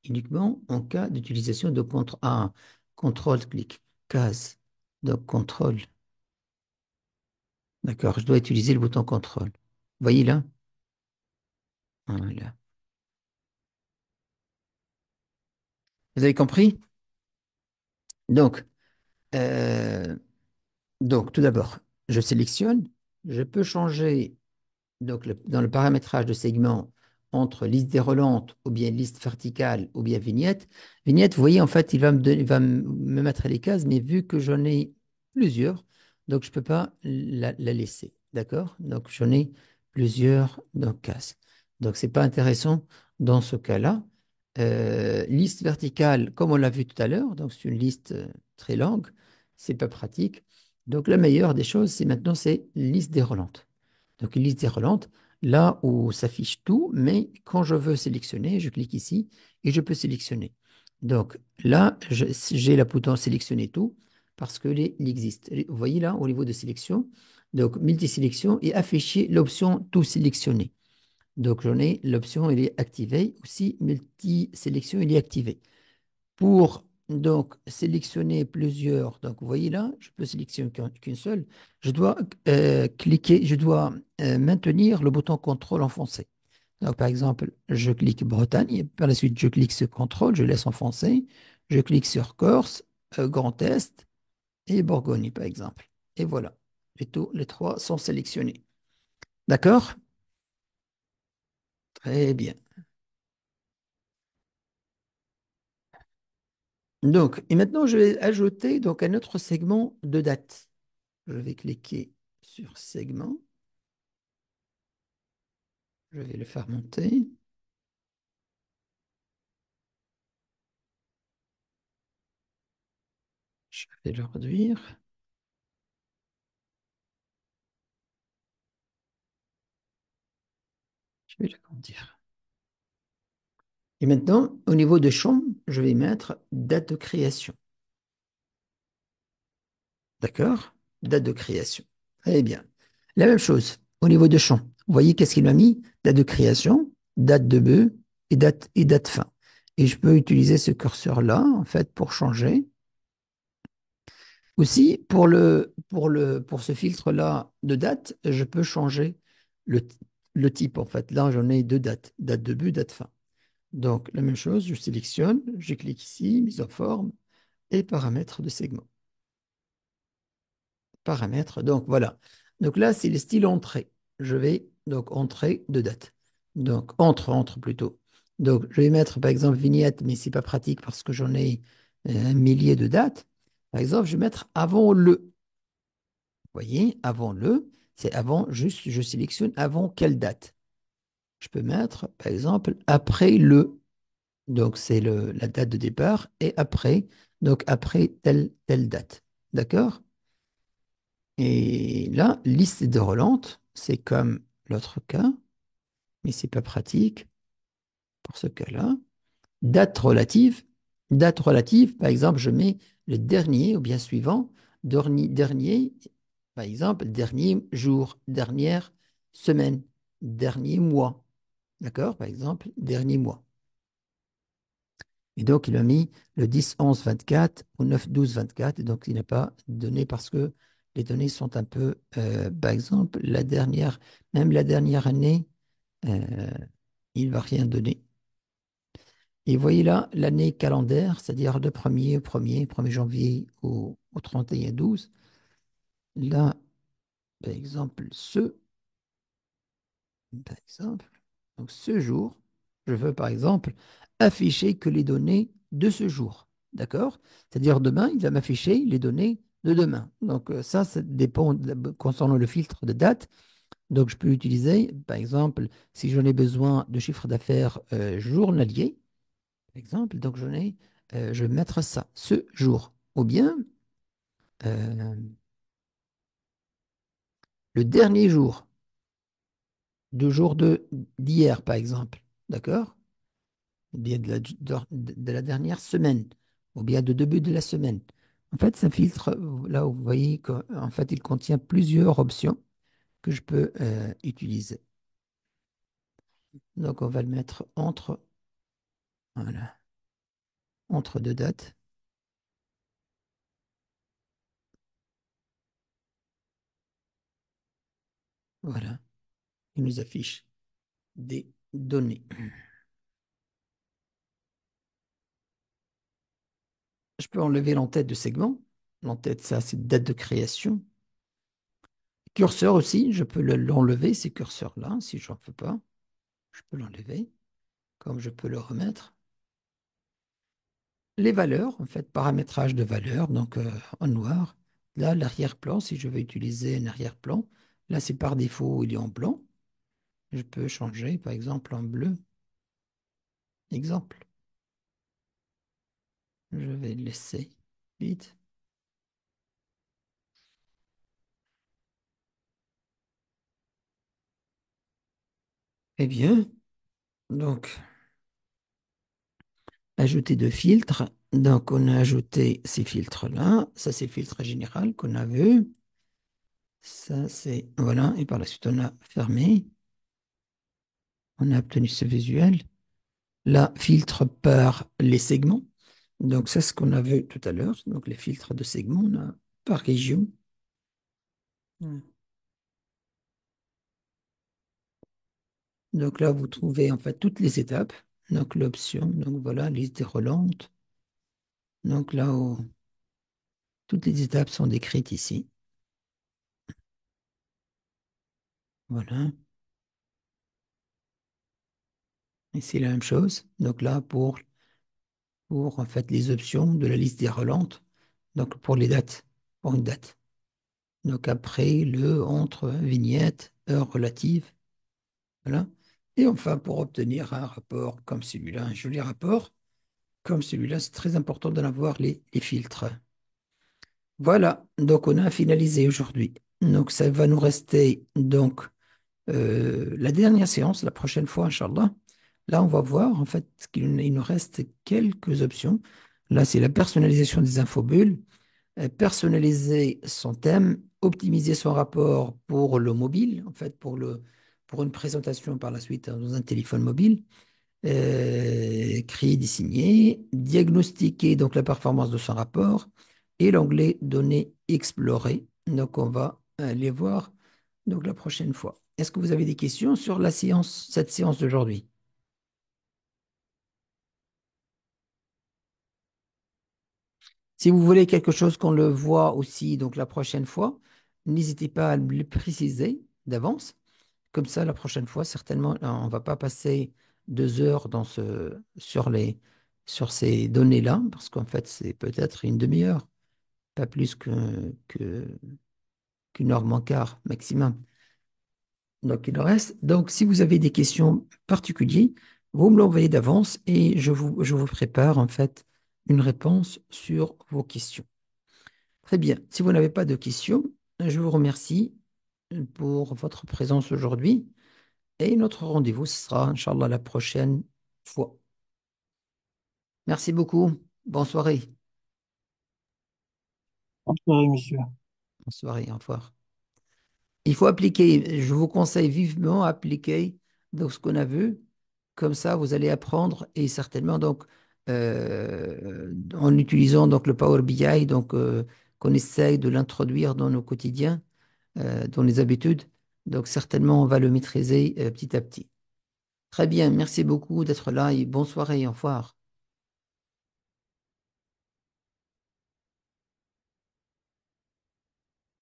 uniquement en cas d'utilisation de contrôle-clic, case. Donc, contrôle. D'accord, je dois utiliser le bouton contrôle. Voyez là? Voilà. Vous avez compris? Donc, euh, donc tout d'abord, je sélectionne. Je peux changer donc, dans le paramétrage de segment entre liste déroulante ou bien liste verticale ou bien vignette. Vignette, vous voyez, en fait, il va me mettre les cases, mais vu que j'en ai plusieurs, donc je ne peux pas la laisser. D'accord? Donc, j'en ai plusieurs donc, cases. Donc, ce n'est pas intéressant dans ce cas-là. Liste verticale, comme on l'a vu tout à l'heure, donc c'est une liste très longue, c'est pas pratique. Donc, la meilleure des choses, c'est maintenant, c'est liste déroulante. Donc, une liste déroulante, là où s'affiche tout, mais quand je veux sélectionner, je clique ici et je peux sélectionner. Donc, là, j'ai la bouton sélectionner tout parce que il existe. Vous voyez là, au niveau de sélection, donc multisélection et afficher l'option tout sélectionner. Donc, j'en ai l'option, elle est activée. Aussi, multi-sélection, il est activé. Pour donc sélectionner plusieurs. Donc, vous voyez là, je peux sélectionner qu'une seule. Je dois cliquer, je dois maintenir le bouton contrôle enfoncé. Donc, par exemple, je clique Bretagne, et par la suite, je clique sur contrôle, je laisse enfoncer, je clique sur Corse, Grand Est et Bourgogne, par exemple. Et voilà, les trois sont sélectionnés. D'accord? Très bien. Donc, et maintenant, je vais ajouter donc un autre segment de date. Je vais cliquer sur segment. Je vais le faire monter. Je vais le réduire. Je vais l'agrandir. Et maintenant, au niveau de champ, je vais mettre date de création. D'accord? Date de création. Très bien. La même chose, au niveau de champ. Vous voyez qu'est-ce qu'il m'a mis? Date de création, date de bœuf et date fin. Et je peux utiliser ce curseur-là, en fait, pour changer. Aussi, pour ce filtre-là de date, je peux changer le, le type, en fait. Là, j'en ai deux dates, date de but, date fin. Donc, la même chose, je sélectionne, je clique ici, mise en forme et paramètres de segment. Paramètres, donc voilà. Donc là, c'est le style entrée. Je vais donc entrée de date. Donc, entre plutôt. Donc, je vais mettre par exemple vignette, mais c'est pas pratique parce que j'en ai un millier de dates. Par exemple, je vais mettre avant le. Vous voyez, avant le, c'est avant, juste, je sélectionne avant quelle date. Je peux mettre, par exemple, après le. Donc, c'est la date de départ et après, donc après telle date. D'accord? Et là, liste de Roland, c'est comme l'autre cas, mais c'est pas pratique pour ce cas-là. Date relative. Date relative, par exemple, je mets le dernier ou bien suivant. Dernier, par exemple, dernier jour, dernière semaine, dernier mois. D'accord? Par exemple, dernier mois. Et donc, il a mis le 10, 11, 24 ou 9, 12, 24. Et donc, il n'a pas donné parce que les données sont un peu, par exemple, même la dernière année, euh, il ne va rien donner. Et vous voyez là l'année calendaire, c'est-à-dire de 1er janvier au 31/12. Là, par exemple, par exemple, donc ce jour, je veux par exemple afficher que les données de ce jour. D'accord? C'est-à-dire demain, il va m'afficher les données de demain. Donc ça dépend concernant le filtre de date. Donc je peux utiliser, par exemple, si j'en ai besoin de chiffre d'affaires journalier, par exemple, donc je vais mettre ça, ce jour. Ou bien euh, le dernier jour, d'hier, par exemple. D'accord? Ou bien de la dernière semaine, ou bien de début de la semaine. En fait, ça filtre, là où vous voyez qu'en fait, il contient plusieurs options que je peux utiliser. Donc, on va le mettre voilà, entre deux dates. Voilà, il nous affiche des données. Je peux enlever l'entête de segment. L'entête, ça, c'est date de création. Curseur aussi, je peux l'enlever, ces curseurs-là, si je n'en veux pas. Je peux l'enlever, comme je peux le remettre. Les valeurs, en fait, paramétrage de valeurs, donc en noir. Là, l'arrière-plan, si je veux utiliser un arrière-plan, là, c'est par défaut, il est en blanc. Je peux changer, par exemple, en bleu. Exemple. Je vais le laisser vite. Eh bien, donc, ajouter de filtres. Donc, on a ajouté ces filtres-là. Ça, c'est le filtre général qu'on a vu. Ça, c'est... Voilà. Et par la suite, on a fermé. On a obtenu ce visuel. Là, filtre par les segments. Donc, c'est ce qu'on a vu tout à l'heure. Donc, les filtres de segments, on a par région. Hmm. Donc là, vous trouvez en fait toutes les étapes. Donc, l'option, donc voilà, liste des relantes. Donc là, toutes les étapes sont décrites ici. Voilà. Et c'est la même chose. Donc là, pour en fait les options de la liste des relantes. Donc, pour les dates, pour une date. Donc, après, entre, vignette, heure relative. Voilà. Et enfin, pour obtenir un rapport comme celui-là, un joli rapport, comme celui-là, c'est très important d'en avoir les filtres. Voilà, donc on a finalisé aujourd'hui. Donc ça va nous rester donc la dernière séance, la prochaine fois, Inch'Allah. Là, on va voir en fait qu'il nous reste quelques options. Là, c'est la personnalisation des infobulles, personnaliser son thème, optimiser son rapport pour le mobile, en fait, pour une présentation par la suite dans un téléphone mobile, créer, dessiner, diagnostiquer donc la performance de son rapport et l'onglet données explorées. Donc, on va les voir donc la prochaine fois. Est-ce que vous avez des questions sur la séance, cette séance d'aujourd'hui? Si vous voulez quelque chose qu'on le voit aussi donc la prochaine fois, n'hésitez pas à me le préciser d'avance. Comme ça, la prochaine fois, certainement, on ne va pas passer 2 heures sur ces données-là, parce qu'en fait, c'est peut-être une demi-heure, pas plus qu'une heure moins quart maximum. Donc, il en reste. Donc, si vous avez des questions particulières, vous me l'envoyez d'avance et je vous prépare en fait une réponse sur vos questions. Très bien. Si vous n'avez pas de questions, je vous remercie pour votre présence aujourd'hui. Et notre rendez-vous sera, Inch'Allah, la prochaine fois. Merci beaucoup. Bonne soirée. Oui, monsieur. Bonne soirée. Au revoir. Il faut appliquer, je vous conseille vivement appliquer donc, ce qu'on a vu. Comme ça, vous allez apprendre et certainement donc en utilisant donc le Power BI, donc qu'on essaye de l'introduire dans nos quotidiens, dans les habitudes. Donc certainement, on va le maîtriser petit à petit. Très bien, merci beaucoup d'être là et bonne soirée. Au revoir.